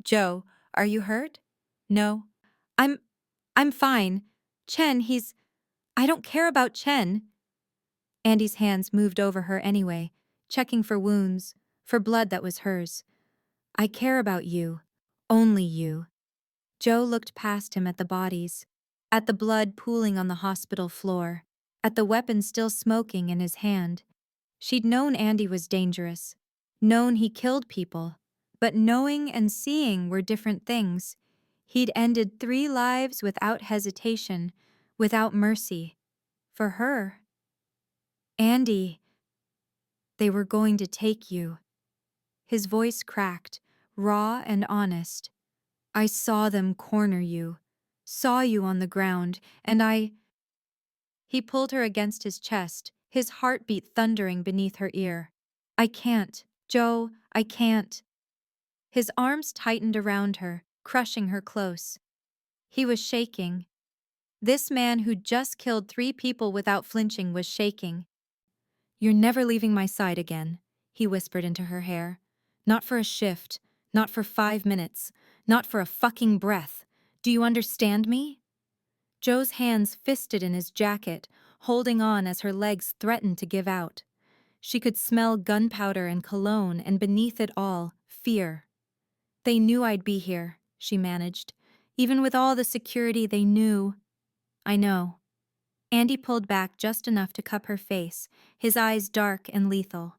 A: Joe, are you hurt? No. I'm fine. Chen, I don't care about Chen. Andy's hands moved over her anyway, checking for wounds, for blood that was hers. I care about you. Only you. Joe looked past him at the bodies, at the blood pooling on the hospital floor, at the weapon still smoking in his hand. She'd known Andy was dangerous, known he killed people, but knowing and seeing were different things. He'd ended 3 lives without hesitation, without mercy. For her. Andy, they were going to take you. His voice cracked, raw and honest. I saw them corner you, saw you on the ground, and I. He pulled her against his chest, his heartbeat thundering beneath her ear. I can't, Joe, I can't. His arms tightened around her, crushing her close. He was shaking. This man who'd just killed 3 people without flinching was shaking. You're never leaving my side again, he whispered into her hair. Not for a shift, not for 5 minutes, not for a fucking breath. Do you understand me? Joe's hands fisted in his jacket, holding on as her legs threatened to give out. She could smell gunpowder and cologne, and beneath it all, fear. They knew I'd be here, she managed. Even with all the security, they knew. I know. Andy pulled back just enough to cup her face, his eyes dark and lethal.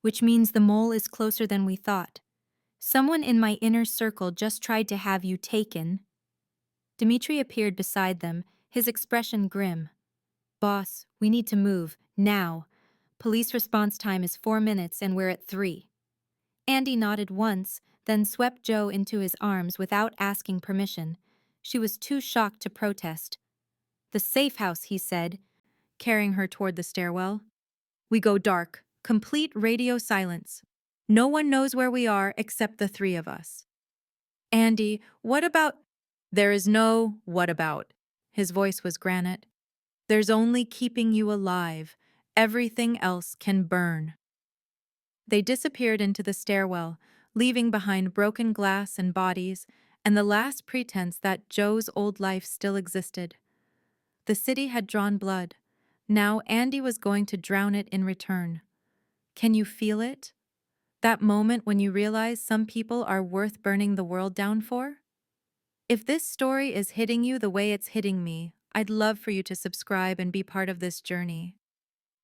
A: Which means the mole is closer than we thought. Someone in my inner circle just tried to have you taken. Dmitri appeared beside them, his expression grim. Boss, we need to move, now. Police response time is 4 minutes and we're at 3. Andy nodded once, then swept Joe into his arms without asking permission. She was too shocked to protest. The safe house, he said, carrying her toward the stairwell. We go dark, complete radio silence. No one knows where we are except the 3 of us. Andy, what about? There is no what about. His voice was granite. There's only keeping you alive. Everything else can burn. They disappeared into the stairwell, leaving behind broken glass and bodies, and the last pretense that Joe's old life still existed. The city had drawn blood. Now Andy was going to drown it in return. Can you feel it? That moment when you realize some people are worth burning the world down for? If this story is hitting you the way it's hitting me, I'd love for you to subscribe and be part of this journey.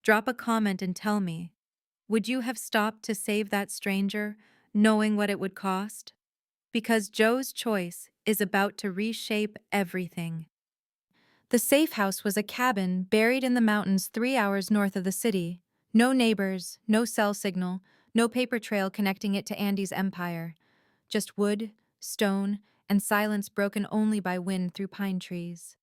A: Drop a comment and tell me, would you have stopped to save that stranger, knowing what it would cost? Because Joe's choice is about to reshape everything. The safe house was a cabin buried in the mountains 3 hours north of the city. No neighbors, no cell signal, no paper trail connecting it to Andy's empire. Just wood, stone, and silence broken only by wind through pine trees.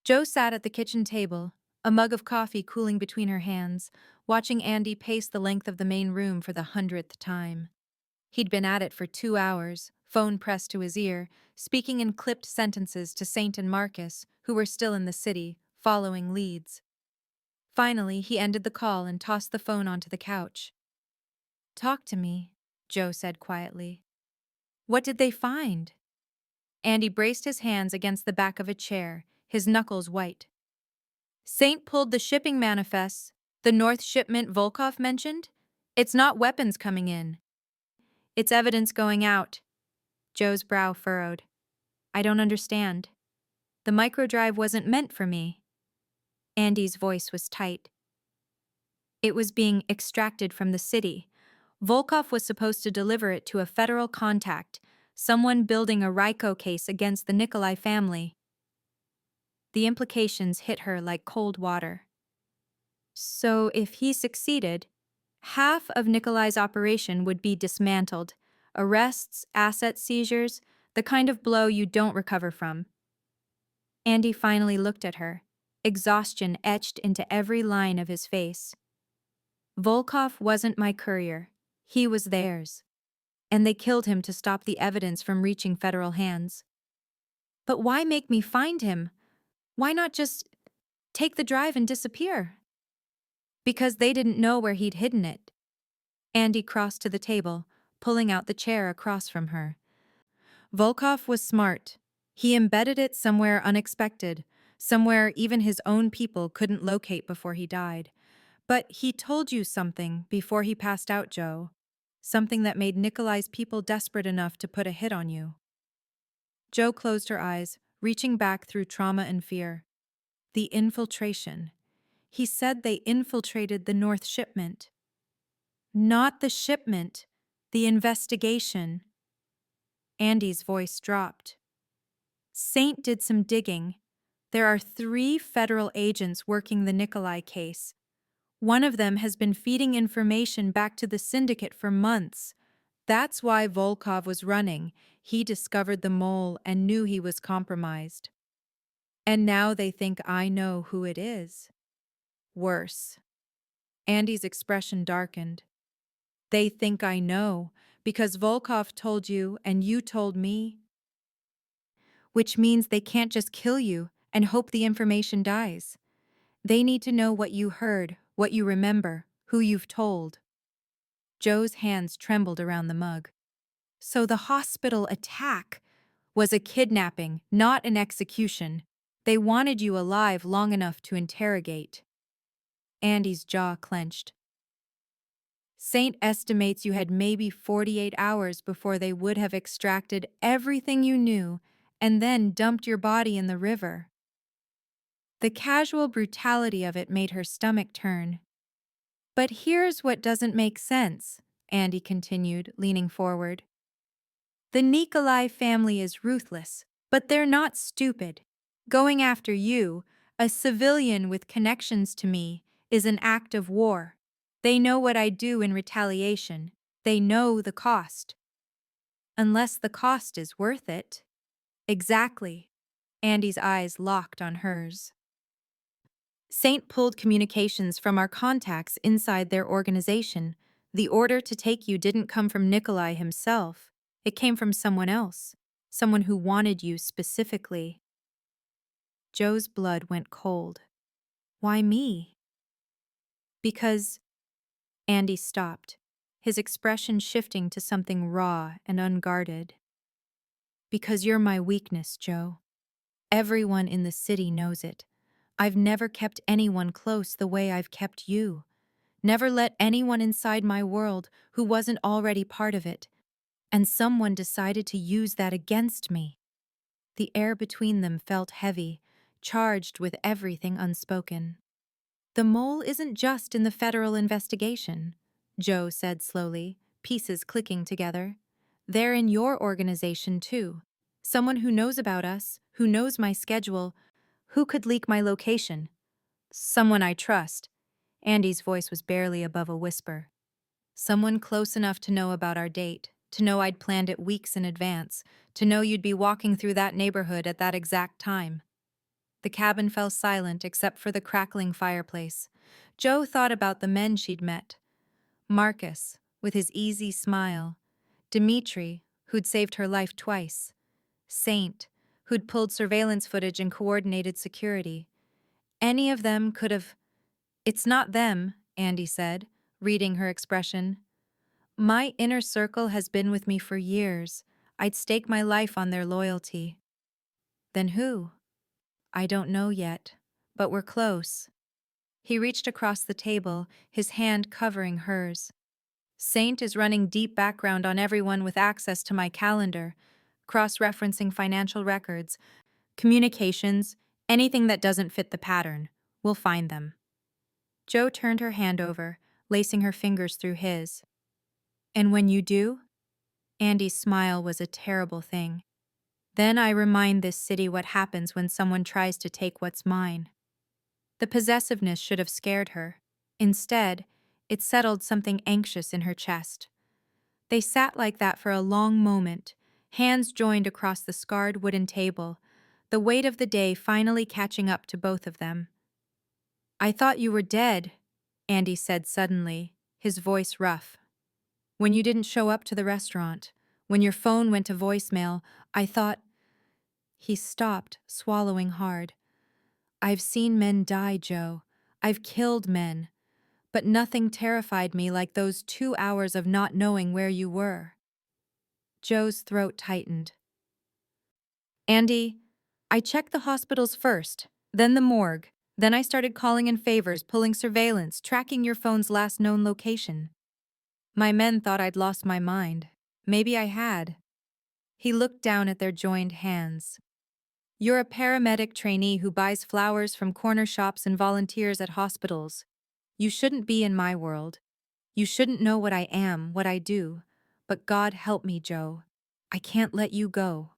A: Joe sat at the kitchen table, a mug of coffee cooling between her hands, watching Andy pace the length of the main room for the 100th time. He'd been at it for 2 hours, phone pressed to his ear, speaking in clipped sentences to Saint and Marcus, who were still in the city, following leads. Finally, he ended the call and tossed the phone onto the couch. Talk to me, Joe said quietly. What did they find? Andy braced his hands against the back of a chair, his knuckles white. Saint pulled the shipping manifests, the North shipment Volkov mentioned. It's not weapons coming in. It's evidence going out. Joe's brow furrowed. I don't understand. The microdrive wasn't meant for me. Andy's voice was tight. It was being extracted from the city. Volkov was supposed to deliver it to a federal contact, someone building a RICO case against the Nikolai family. The implications hit her like cold water. So if he succeeded, half of Nikolai's operation would be dismantled. Arrests, asset seizures, the kind of blow you don't recover from. Andy finally looked at her, exhaustion etched into every line of his face. Volkov wasn't my courier. He was theirs. And they killed him to stop the evidence from reaching federal hands. But why make me find him? Why not just take the drive and disappear? Because they didn't know where he'd hidden it. Andy crossed to the table, pulling out the chair across from her. Volkov was smart. He embedded it somewhere unexpected, somewhere even his own people couldn't locate before he died. But he told you something before he passed out, Joe. Something that made Nikolai's people desperate enough to put a hit on you. Joe closed her eyes, reaching back through trauma and fear. The infiltration. He said they infiltrated the North shipment. Not the shipment, the investigation. Andy's voice dropped. Saint did some digging. There are 3 federal agents working the Nikolai case. One of them has been feeding information back to the syndicate for months. That's why Volkov was running. He discovered the mole and knew he was compromised. And now they think I know who it is. Worse. Andy's expression darkened. They think I know because Volkov told you and you told me. Which means they can't just kill you and hope the information dies. They need to know what you heard, what you remember, who you've told. Joe's hands trembled around the mug. So the hospital attack was a kidnapping, not an execution. They wanted you alive long enough to interrogate. Andy's jaw clenched. Saint estimates you had maybe 48 hours before they would have extracted everything you knew and then dumped your body in the river. The casual brutality of it made her stomach turn. But here's what doesn't make sense, Andy continued, leaning forward. The Nikolai family is ruthless, but they're not stupid. Going after you, a civilian with connections to me, is an act of war. They know what I do in retaliation. They know the cost. Unless the cost is worth it. Exactly. Andy's eyes locked on hers. Saint pulled communications from our contacts inside their organization. The order to take you didn't come from Nikolai himself. It came from someone else. Someone who wanted you specifically. Joe's blood went cold. Why me? Because... Andy stopped, his expression shifting to something raw and unguarded. Because you're my weakness, Joe. Everyone in the city knows it. I've never kept anyone close the way I've kept you. Never let anyone inside my world who wasn't already part of it. And someone decided to use that against me. The air between them felt heavy, charged with everything unspoken. The mole isn't just in the federal investigation, Joe said slowly, pieces clicking together. They're in your organization too. Someone who knows about us, who knows my schedule, who could leak my location. Someone I trust. Andy's voice was barely above a whisper. Someone close enough to know about our date, to know I'd planned it weeks in advance, to know you'd be walking through that neighborhood at that exact time. The cabin fell silent except for the crackling fireplace. Joe thought about the men she'd met. Marcus, with his easy smile. Dimitri, who'd saved her life twice. Saint, who'd pulled surveillance footage and coordinated security. Any of them could have... It's not them, Andy said, reading her expression. My inner circle has been with me for years. I'd stake my life on their loyalty. Then who? I don't know yet, but we're close. He reached across the table, his hand covering hers. Saint is running deep background on everyone with access to my calendar, cross-referencing financial records, communications, anything that doesn't fit the pattern. We'll find them. Joe turned her hand over, lacing her fingers through his. And when you do? Andy's smile was a terrible thing. Then I remind this city what happens when someone tries to take what's mine. The possessiveness should have scared her. Instead, it settled something anxious in her chest. They sat like that for a long moment, hands joined across the scarred wooden table, the weight of the day finally catching up to both of them. I thought you were dead, Andy said suddenly, his voice rough. When you didn't show up to the restaurant, when your phone went to voicemail, I thought... He stopped, swallowing hard. I've seen men die, Joe. I've killed men. But nothing terrified me like those 2 hours of not knowing where you were. Joe's throat tightened. Andy, I checked the hospitals first, then the morgue. Then I started calling in favors, pulling surveillance, tracking your phone's last known location. My men thought I'd lost my mind. Maybe I had. He looked down at their joined hands. You're a paramedic trainee who buys flowers from corner shops and volunteers at hospitals. You shouldn't be in my world. You shouldn't know what I am, what I do. But God help me, Joe. I can't let you go.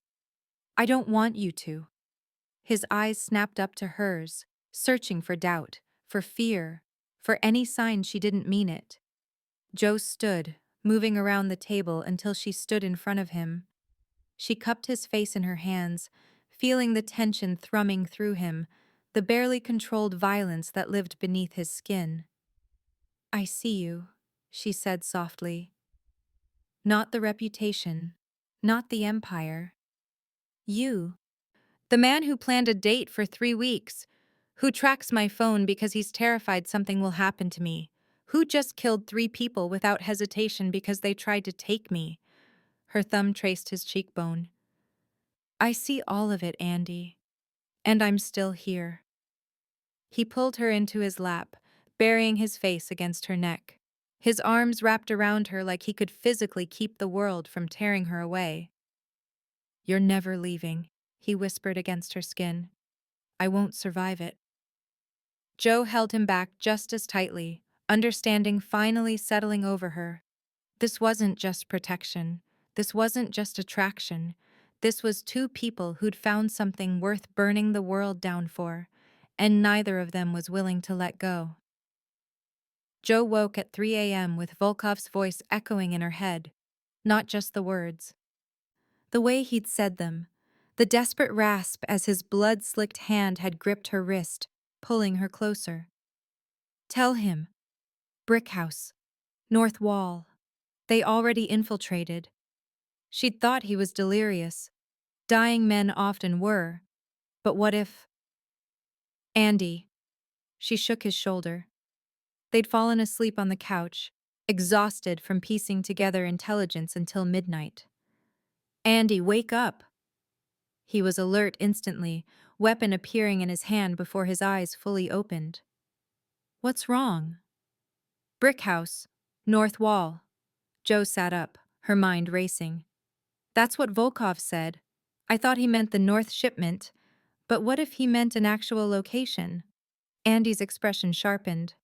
A: I don't want you to. His eyes snapped up to hers, searching for doubt, for fear, for any sign she didn't mean it. Joe stood, moving around the table until she stood in front of him. She cupped his face in her hands, feeling the tension thrumming through him, the barely controlled violence that lived beneath his skin. "I see you," she said softly. "Not the reputation, not the empire. You. The man who planned a date for 3 weeks, who tracks my phone because he's terrified something will happen to me, who just killed 3 people without hesitation because they tried to take me." Her thumb traced his cheekbone. "I see all of it, Andy. And I'm still here." He pulled her into his lap, burying his face against her neck. His arms wrapped around her like he could physically keep the world from tearing her away. "You're never leaving," he whispered against her skin. "I won't survive it." Joe held him back just as tightly, understanding finally settling over her. This wasn't just protection. This wasn't just attraction. This was 2 people who'd found something worth burning the world down for, and neither of them was willing to let go. Joe woke at 3 a.m. with Volkov's voice echoing in her head, not just the words. The way he'd said them, the desperate rasp as his blood-slicked hand had gripped her wrist, pulling her closer. "Tell him. Brick house. North wall. They already infiltrated." She'd thought he was delirious. Dying men often were. But what if— Andy. She shook his shoulder. They'd fallen asleep on the couch, exhausted from piecing together intelligence until midnight. "Andy, wake up." He was alert instantly, weapon appearing in his hand before his eyes fully opened. "What's wrong?" "Brick house. North wall." Joe sat up, her mind racing. "That's what Volkov said. I thought he meant the north shipment, but what if he meant an actual location?" Andy's expression sharpened.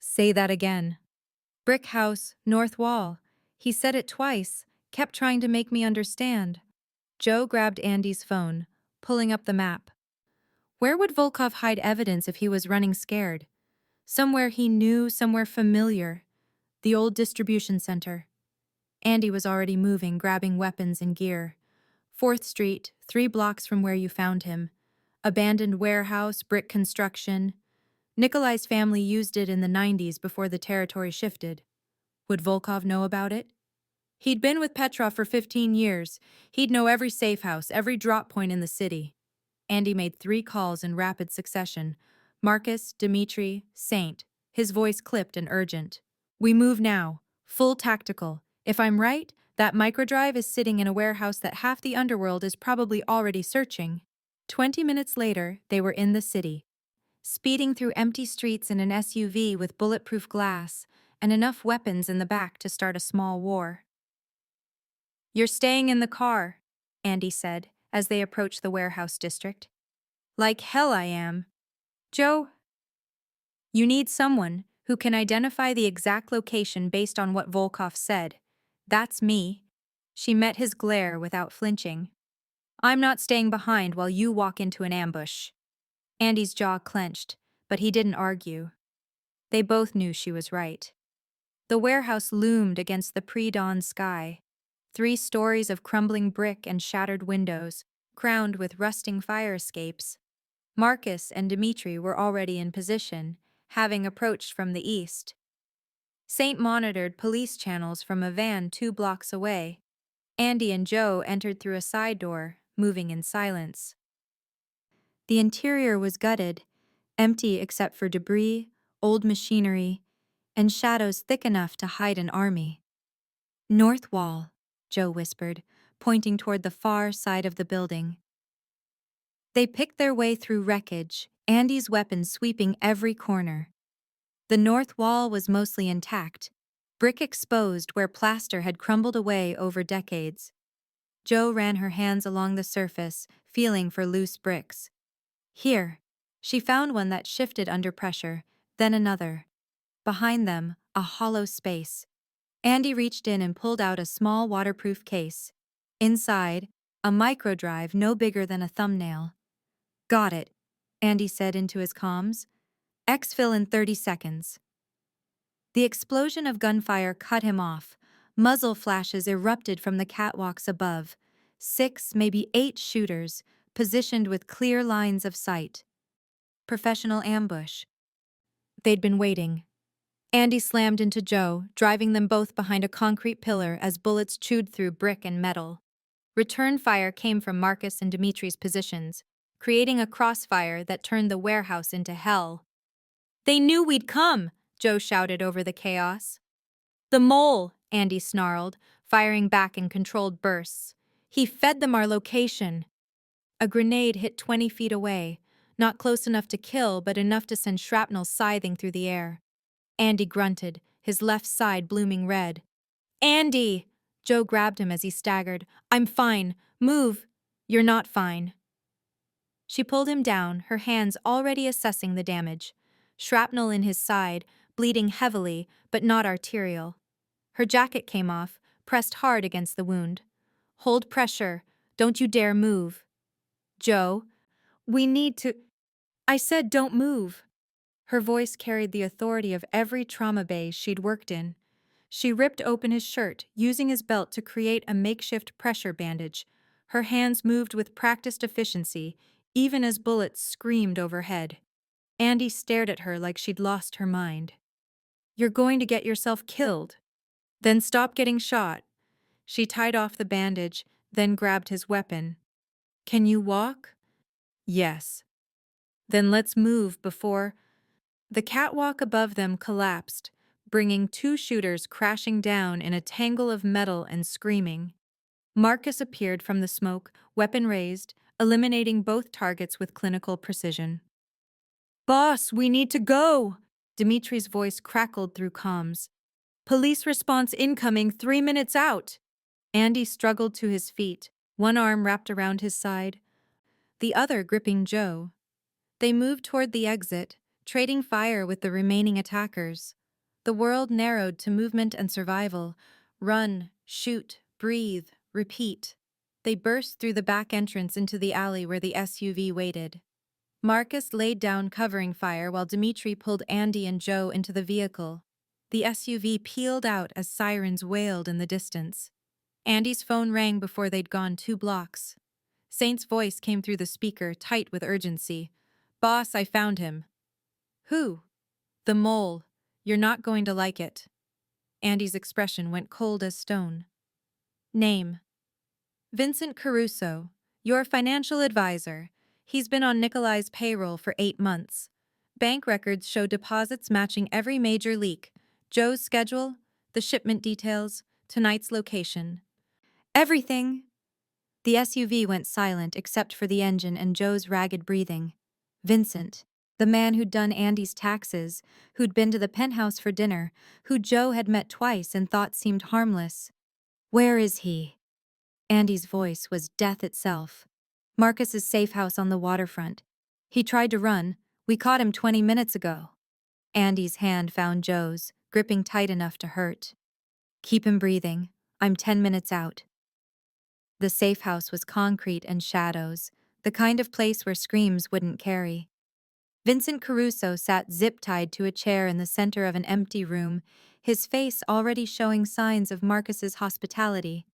A: "Say that again." "Brick house, north wall." He said it twice, kept trying to make me understand. Joe grabbed Andy's phone, pulling up the map. Where would Volkov hide evidence if he was running scared? Somewhere he knew, somewhere familiar. The old distribution center. Andy was already moving, grabbing weapons and gear. 4th Street, 3 blocks from where you found him. Abandoned warehouse, brick construction. Nikolai's family used it in the 90s before the territory shifted. Would Volkov know about it? He'd been with Petrov for 15 years. He'd know every safe house, every drop point in the city. Andy made 3 calls in rapid succession. Marcus, Dmitri, Saint. His voice clipped and urgent. "We move now. Full tactical. If I'm right, that microdrive is sitting in a warehouse that half the underworld is probably already searching." 20 minutes later, they were in the city, speeding through empty streets in an SUV with bulletproof glass and enough weapons in the back to start a small war. "You're staying in the car," Andy said as they approached the warehouse district. "Like hell I am." "Joe, you need someone who can identify the exact location based on what Volkov said. That's me." She met his glare without flinching. "I'm not staying behind while you walk into an ambush." Andy's jaw clenched, but he didn't argue. They both knew she was right. The warehouse loomed against the pre-dawn sky. 3 stories of crumbling brick and shattered windows, crowned with rusting fire escapes. Marcus and Dmitri were already in position, having approached from the east. Saint monitored police channels from a van 2 blocks away. Andy and Joe entered through a side door, moving in silence. The interior was gutted, empty except for debris, old machinery, and shadows thick enough to hide an army. "North wall," Joe whispered, pointing toward the far side of the building. They picked their way through wreckage, Andy's weapons sweeping every corner. The north wall was mostly intact, brick exposed where plaster had crumbled away over decades. Joe ran her hands along the surface, feeling for loose bricks. Here, she found one that shifted under pressure, then another. Behind them, a hollow space. Andy reached in and pulled out a small waterproof case. Inside, a microdrive no bigger than a thumbnail. "Got it," Andy said into his comms. "Exfil in 30 seconds." The explosion of gunfire cut him off. Muzzle flashes erupted from the catwalks above. 6, maybe 8 shooters, positioned with clear lines of sight. Professional ambush. They'd been waiting. Andy slammed into Joe, driving them both behind a concrete pillar as bullets chewed through brick and metal. Return fire came from Marcus and Dimitri's positions, creating a crossfire that turned the warehouse into hell. "They knew we'd come!" Joe shouted over the chaos. "The mole!" Andy snarled, firing back in controlled bursts. "He fed them our location." A grenade hit 20 feet away, not close enough to kill but enough to send shrapnel scything through the air. Andy grunted, his left side blooming red. "Andy!" Joe grabbed him as he staggered. "I'm fine. Move." "You're not fine." She pulled him down, her hands already assessing the damage. Shrapnel in his side, bleeding heavily, but not arterial. Her jacket came off, pressed hard against the wound. "Hold pressure. Don't you dare move." "Joe, we need to—" "I said don't move." Her voice carried the authority of every trauma bay she'd worked in. She ripped open his shirt, using his belt to create a makeshift pressure bandage. Her hands moved with practiced efficiency, even as bullets screamed overhead. Andy stared at her like she'd lost her mind. "You're going to get yourself killed." "Then stop getting shot." She tied off the bandage, then grabbed his weapon. "Can you walk?" "Yes." "Then let's move before—" The catwalk above them collapsed, bringing 2 shooters crashing down in a tangle of metal and screaming. Marcus appeared from the smoke, weapon raised, eliminating both targets with clinical precision. "Boss, we need to go!" Dimitri's voice crackled through comms. "Police response incoming 3 minutes out!" Andy struggled to his feet, one arm wrapped around his side, the other gripping Joe. They moved toward the exit, trading fire with the remaining attackers. The world narrowed to movement and survival. Run, shoot, breathe, repeat. They burst through the back entrance into the alley where the SUV waited. Marcus laid down covering fire while Dimitri pulled Andy and Joe into the vehicle. The SUV peeled out as sirens wailed in the distance. Andy's phone rang before they'd gone 2 blocks. Saint's voice came through the speaker, tight with urgency. "Boss, I found him." "Who?" "The mole. You're not going to like it." Andy's expression went cold as stone. "Name?" "Vincent Caruso, your financial advisor. He's been on Nikolai's payroll for 8 months. Bank records show deposits matching every major leak. Joe's schedule, the shipment details, tonight's location. Everything." The SUV went silent except for the engine and Joe's ragged breathing. Vincent, the man who'd done Andy's taxes, who'd been to the penthouse for dinner, who Joe had met twice and thought seemed harmless. "Where is he?" Andy's voice was death itself. "Marcus's safe house on the waterfront. He tried to run. We caught him 20 minutes ago." Andy's hand found Joe's, gripping tight enough to hurt. "Keep him breathing. I'm 10 minutes out." The safe house was concrete and shadows, the kind of place where screams wouldn't carry. Vincent Caruso sat zip-tied to a chair in the center of an empty room, his face already showing signs of Marcus's hospitality.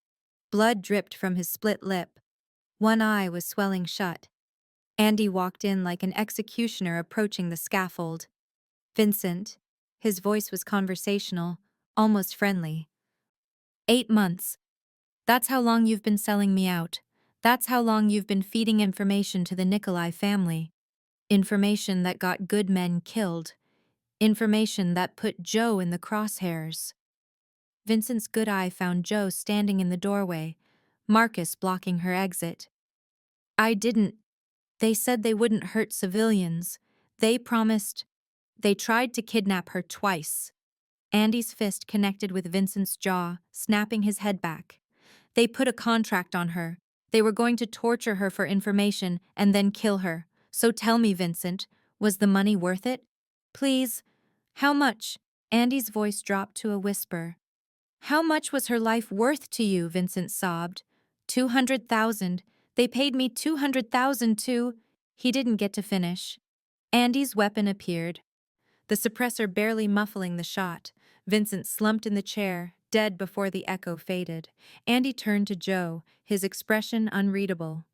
A: Blood dripped from his split lip. One eye was swelling shut. Andy walked in like an executioner approaching the scaffold. "Vincent." His voice was conversational, almost friendly. 8 months. That's how long you've been selling me out. That's how long you've been feeding information to the Nikolai family. Information that got good men killed. Information that put Joe in the crosshairs." Vincent's good eye found Joe standing in the doorway, Marcus blocking her exit. "I didn't. They said they wouldn't hurt civilians. They promised. They tried to kidnap her twice." Andy's fist connected with Vincent's jaw, snapping his head back. "They put a contract on her. They were going to torture her for information and then kill her. So tell me, Vincent, was the money worth it? Please." "How much?" Andy's voice dropped to a whisper. "How much was her life worth to you?" Vincent sobbed. 200,000. They paid me 200,000 too." He didn't get to finish. Andy's weapon appeared, the suppressor barely muffling the shot. Vincent slumped in the chair, dead before the echo faded. Andy turned to Joe, his expression unreadable.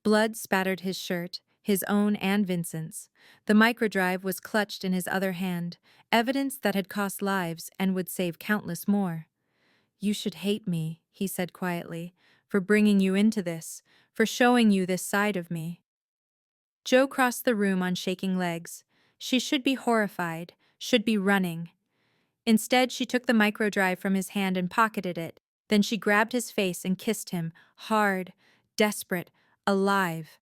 A: Blood spattered his shirt, his own and Vincent's. The microdrive was clutched in his other hand, evidence that had cost lives and would save countless more. "You should hate me," he said quietly, "for bringing you into this, for showing you this side of me." Joe crossed the room on shaking legs. She should be horrified, should be running. Instead, she took the microdrive from his hand and pocketed it. Then she grabbed his face and kissed him, hard, desperate, alive.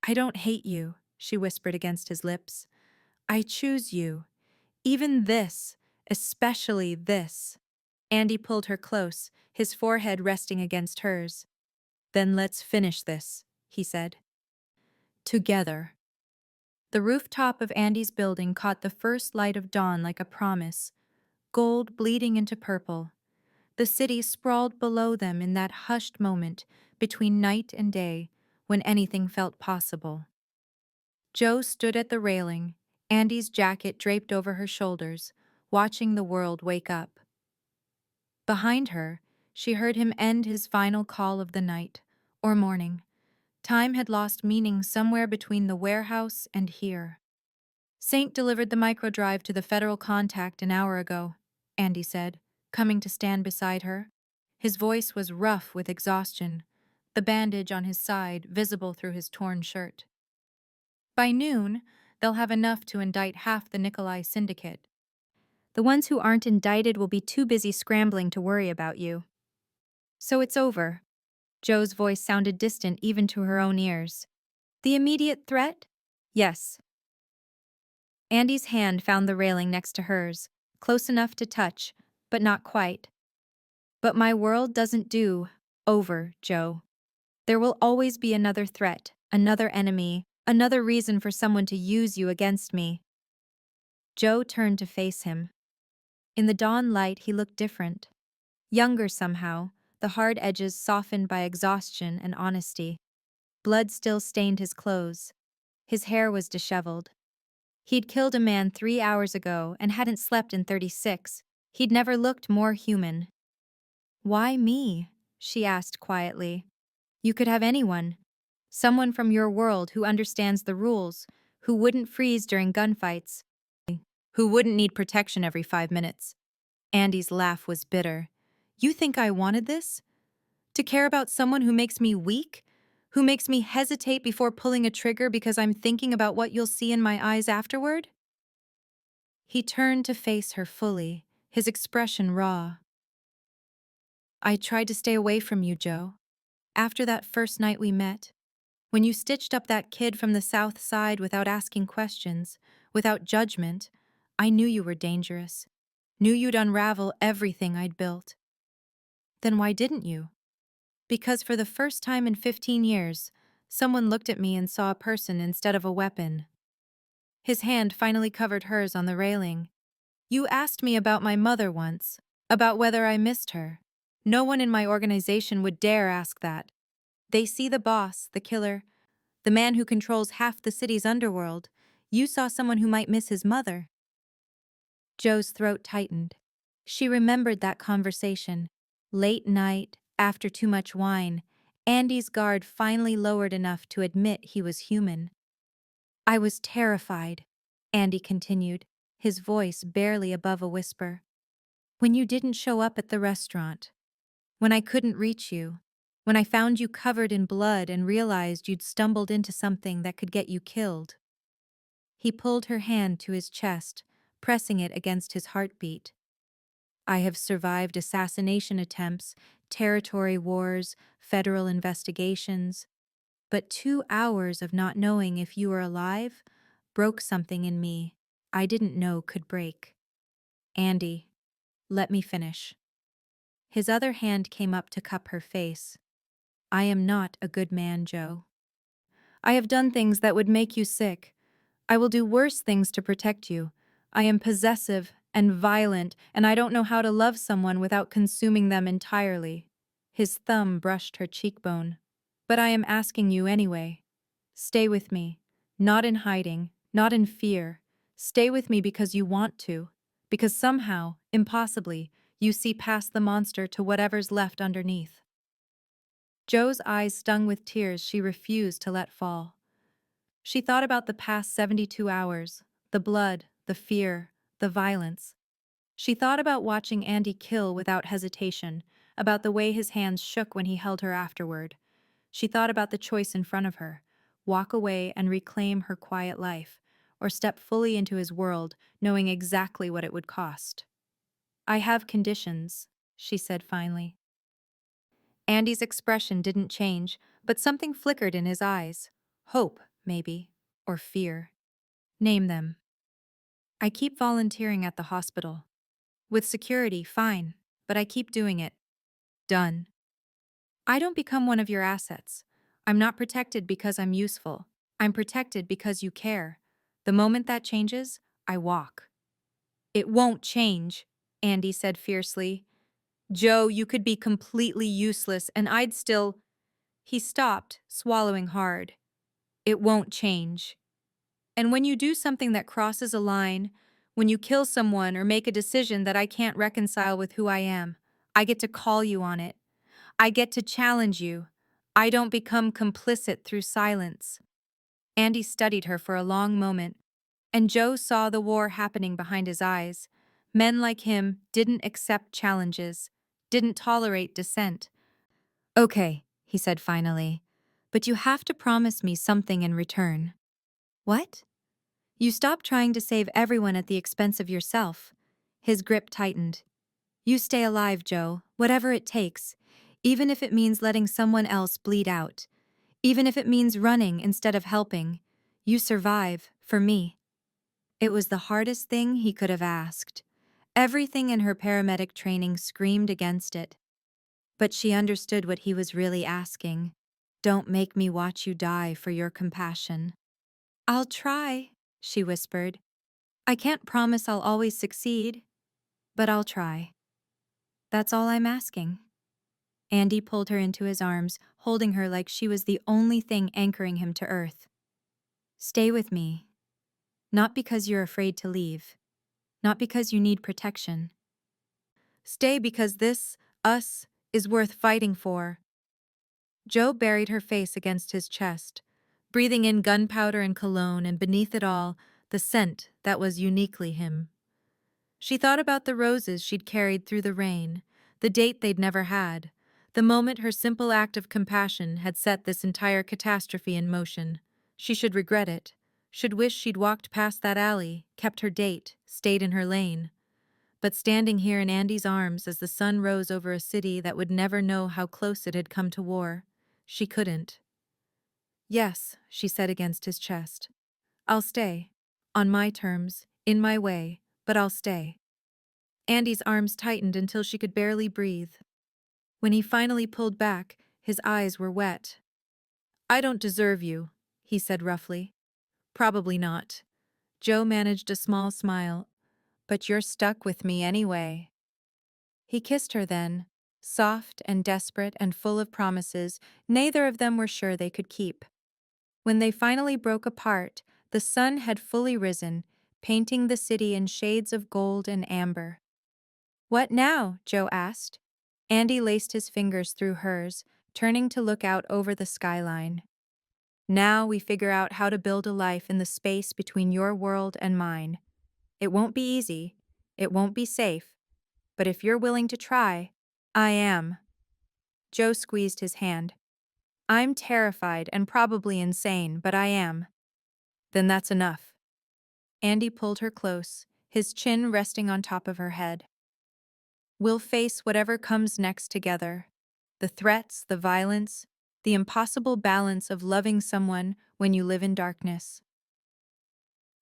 A: "I don't hate you," she whispered against his lips. "I choose you. Even this, especially this." Andy pulled her close, his forehead resting against hers. "Then let's finish this," he said. Together. The rooftop of Andy's building caught the first light of dawn like a promise, gold bleeding into purple. The city sprawled below them in that hushed moment between night and day when anything felt possible. Joe stood at the railing, Andy's jacket draped over her shoulders, watching the world wake up. Behind her, she heard him end his final call of the night, or morning. Time had lost meaning somewhere between the warehouse and here. "Saint delivered the microdrive to the federal contact an hour ago," Andy said, coming to stand beside her. His voice was rough with exhaustion, the bandage on his side visible through his torn shirt. "By noon, they'll have enough to indict half the Nikolai syndicate. The ones who aren't indicted will be too busy scrambling to worry about you." "So it's over." Joe's voice sounded distant even to her own ears. "The immediate threat?" "Yes." Andy's hand found the railing next to hers, close enough to touch, but not quite. "But my world doesn't do over, Joe. There will always be another threat, another enemy, another reason for someone to use you against me." Joe turned to face him. In the dawn light, he looked different. Younger somehow, the hard edges softened by exhaustion and honesty. Blood still stained his clothes. His hair was disheveled. He'd killed a man 3 hours ago and hadn't slept in 36. He'd never looked more human. "Why me?" she asked quietly. "You could have anyone. Someone from your world who understands the rules, who wouldn't freeze during gunfights, who wouldn't need protection every 5 minutes." Andy's laugh was bitter. "You think I wanted this? To care about someone who makes me weak? Who makes me hesitate before pulling a trigger because I'm thinking about what you'll see in my eyes afterward?" He turned to face her fully, his expression raw. "I tried to stay away from you, Joe. After that first night we met, when you stitched up that kid from the South Side without asking questions, without judgment, I knew you were dangerous. Knew you'd unravel everything I'd built." "Then why didn't you?" "Because for the first time in 15 years, someone looked at me and saw a person instead of a weapon." His hand finally covered hers on the railing. "You asked me about my mother once, about whether I missed her. No one in my organization would dare ask that. They see the boss, the killer, the man who controls half the city's underworld. You saw someone who might miss his mother." Joe's throat tightened. She remembered that conversation. Late night, after too much wine, Andy's guard finally lowered enough to admit he was human. "I was terrified," Andy continued, his voice barely above a whisper. "When you didn't show up at the restaurant. When I couldn't reach you. When I found you covered in blood and realized you'd stumbled into something that could get you killed." He pulled her hand to his chest, pressing it against his heartbeat. "I have survived assassination attempts, territory wars, federal investigations. But 2 hours of not knowing if you were alive broke something in me I didn't know could break. Andy, let me finish." His other hand came up to cup her face. "I am not a good man, Joe. I have done things that would make you sick. I will do worse things to protect you. I am possessive and violent, and I don't know how to love someone without consuming them entirely." His thumb brushed her cheekbone. "But I am asking you anyway. Stay with me. Not in hiding, not in fear. Stay with me because you want to. Because somehow, impossibly, You see past the monster to whatever's left underneath. Joe's eyes stung with tears she refused to let fall. She thought about the past 72 hours, the blood, the fear, the violence. She thought about watching Andy kill without hesitation, about the way his hands shook when he held her afterward. She thought about the choice in front of her: walk away and reclaim her quiet life, or step fully into his world, knowing exactly what it would cost. I have conditions, she said finally. Andy's expression didn't change, but something flickered in his eyes. Hope, maybe, or fear. Name them. I keep volunteering at the hospital. With security, fine, but I keep doing it. Done. I don't become one of your assets. I'm not protected because I'm useful. I'm protected because you care. The moment that changes, I walk. It won't change, Andy said fiercely. Joe, you could be completely useless and I'd still… He stopped, swallowing hard. It won't change. And when you do something that crosses a line, when you kill someone or make a decision that I can't reconcile with who I am, I get to call you on it. I get to challenge you. I don't become complicit through silence. Andy studied her for a long moment, and Joe saw the war happening behind his eyes. Men like him didn't accept challenges, didn't tolerate dissent. Okay, he said finally, but you have to promise me something in return. What? You stop trying to save everyone at the expense of yourself. His grip tightened. You stay alive, Joe, whatever it takes, even if it means letting someone else bleed out, even if it means running instead of helping. You survive, for me. It was the hardest thing he could have asked. Everything in her paramedic training screamed against it. But she understood what he was really asking. Don't make me watch you die for your compassion. I'll try, she whispered. I can't promise I'll always succeed, but I'll try. That's all I'm asking. Andy pulled her into his arms, holding her like she was the only thing anchoring him to earth. Stay with me. Not because you're afraid to leave. Not because you need protection. Stay because this, us, is worth fighting for. Joe buried her face against his chest, breathing in gunpowder and cologne, and beneath it all, the scent that was uniquely him. She thought about the roses she'd carried through the rain, the date they'd never had, the moment her simple act of compassion had set this entire catastrophe in motion. She should regret it, should wish she'd walked past that alley, kept her date, stayed in her lane. But standing here in Andy's arms as the sun rose over a city that would never know how close it had come to war, she couldn't. Yes, she said against his chest. I'll stay. On my terms, in my way, but I'll stay. Andy's arms tightened until she could barely breathe. When he finally pulled back, his eyes were wet. I don't deserve you, he said roughly. Probably not. Joe managed a small smile. But you're stuck with me anyway. He kissed her then, soft and desperate and full of promises neither of them were sure they could keep. When they finally broke apart, the sun had fully risen, painting the city in shades of gold and amber. What now? Joe asked. Andy laced his fingers through hers, turning to look out over the skyline. Now we figure out how to build a life in the space between your world and mine. It won't be easy. It won't be safe. But if you're willing to try, I am. Joe squeezed his hand. I'm terrified and probably insane, but I am. Then that's enough. Andy pulled her close, his chin resting on top of her head. We'll face whatever comes next together. The threats, the violence, the impossible balance of loving someone when you live in darkness.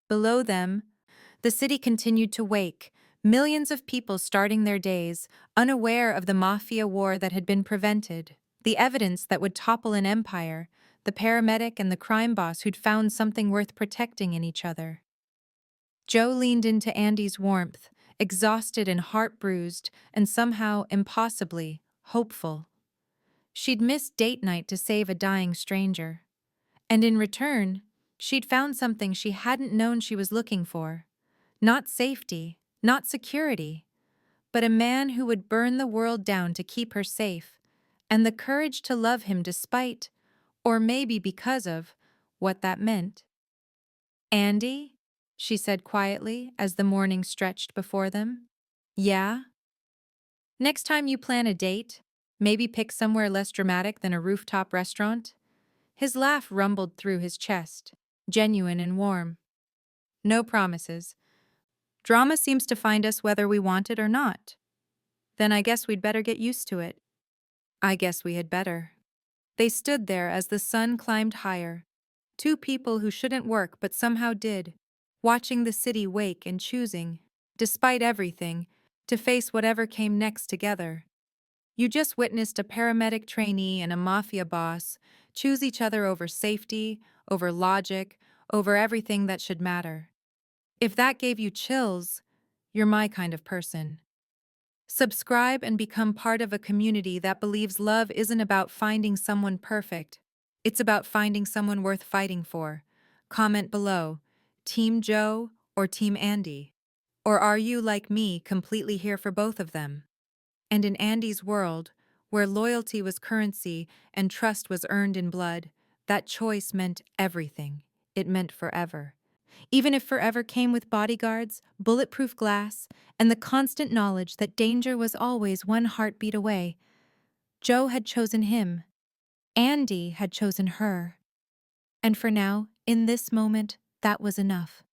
A: Below them, the city continued to wake, millions of people starting their days, unaware of the Mafia war that had been prevented, the evidence that would topple an empire, the paramedic and the crime boss who'd found something worth protecting in each other. Joe leaned into Andy's warmth, exhausted and heart-bruised, and somehow, impossibly, hopeful. She'd missed date night to save a dying stranger. And in return, she'd found something she hadn't known she was looking for. Not safety, not security, but a man who would burn the world down to keep her safe, and the courage to love him despite, or maybe because of, what that meant. Andy? She said quietly as the morning stretched before them. Yeah? Next time you plan a date, maybe pick somewhere less dramatic than a rooftop restaurant? His laugh rumbled through his chest, genuine and warm. No promises. Drama seems to find us whether we want it or not. Then I guess we'd better get used to it. I guess we had better. They stood there as the sun climbed higher, two people who shouldn't work but somehow did, watching the city wake and choosing, despite everything, to face whatever came next together. You just witnessed a paramedic trainee and a mafia boss choose each other over safety, over logic, over everything that should matter. If that gave you chills, you're my kind of person. Subscribe and become part of a community that believes love isn't about finding someone perfect. It's about finding someone worth fighting for. Comment below, Team Joe or Team Andy? Or are you, like me, completely here for both of them? And in Andy's world, where loyalty was currency and trust was earned in blood, that choice meant everything. It meant forever. Even if forever came with bodyguards, bulletproof glass, and the constant knowledge that danger was always one heartbeat away. Joe had chosen him. Andy had chosen her. And for now, in this moment, that was enough.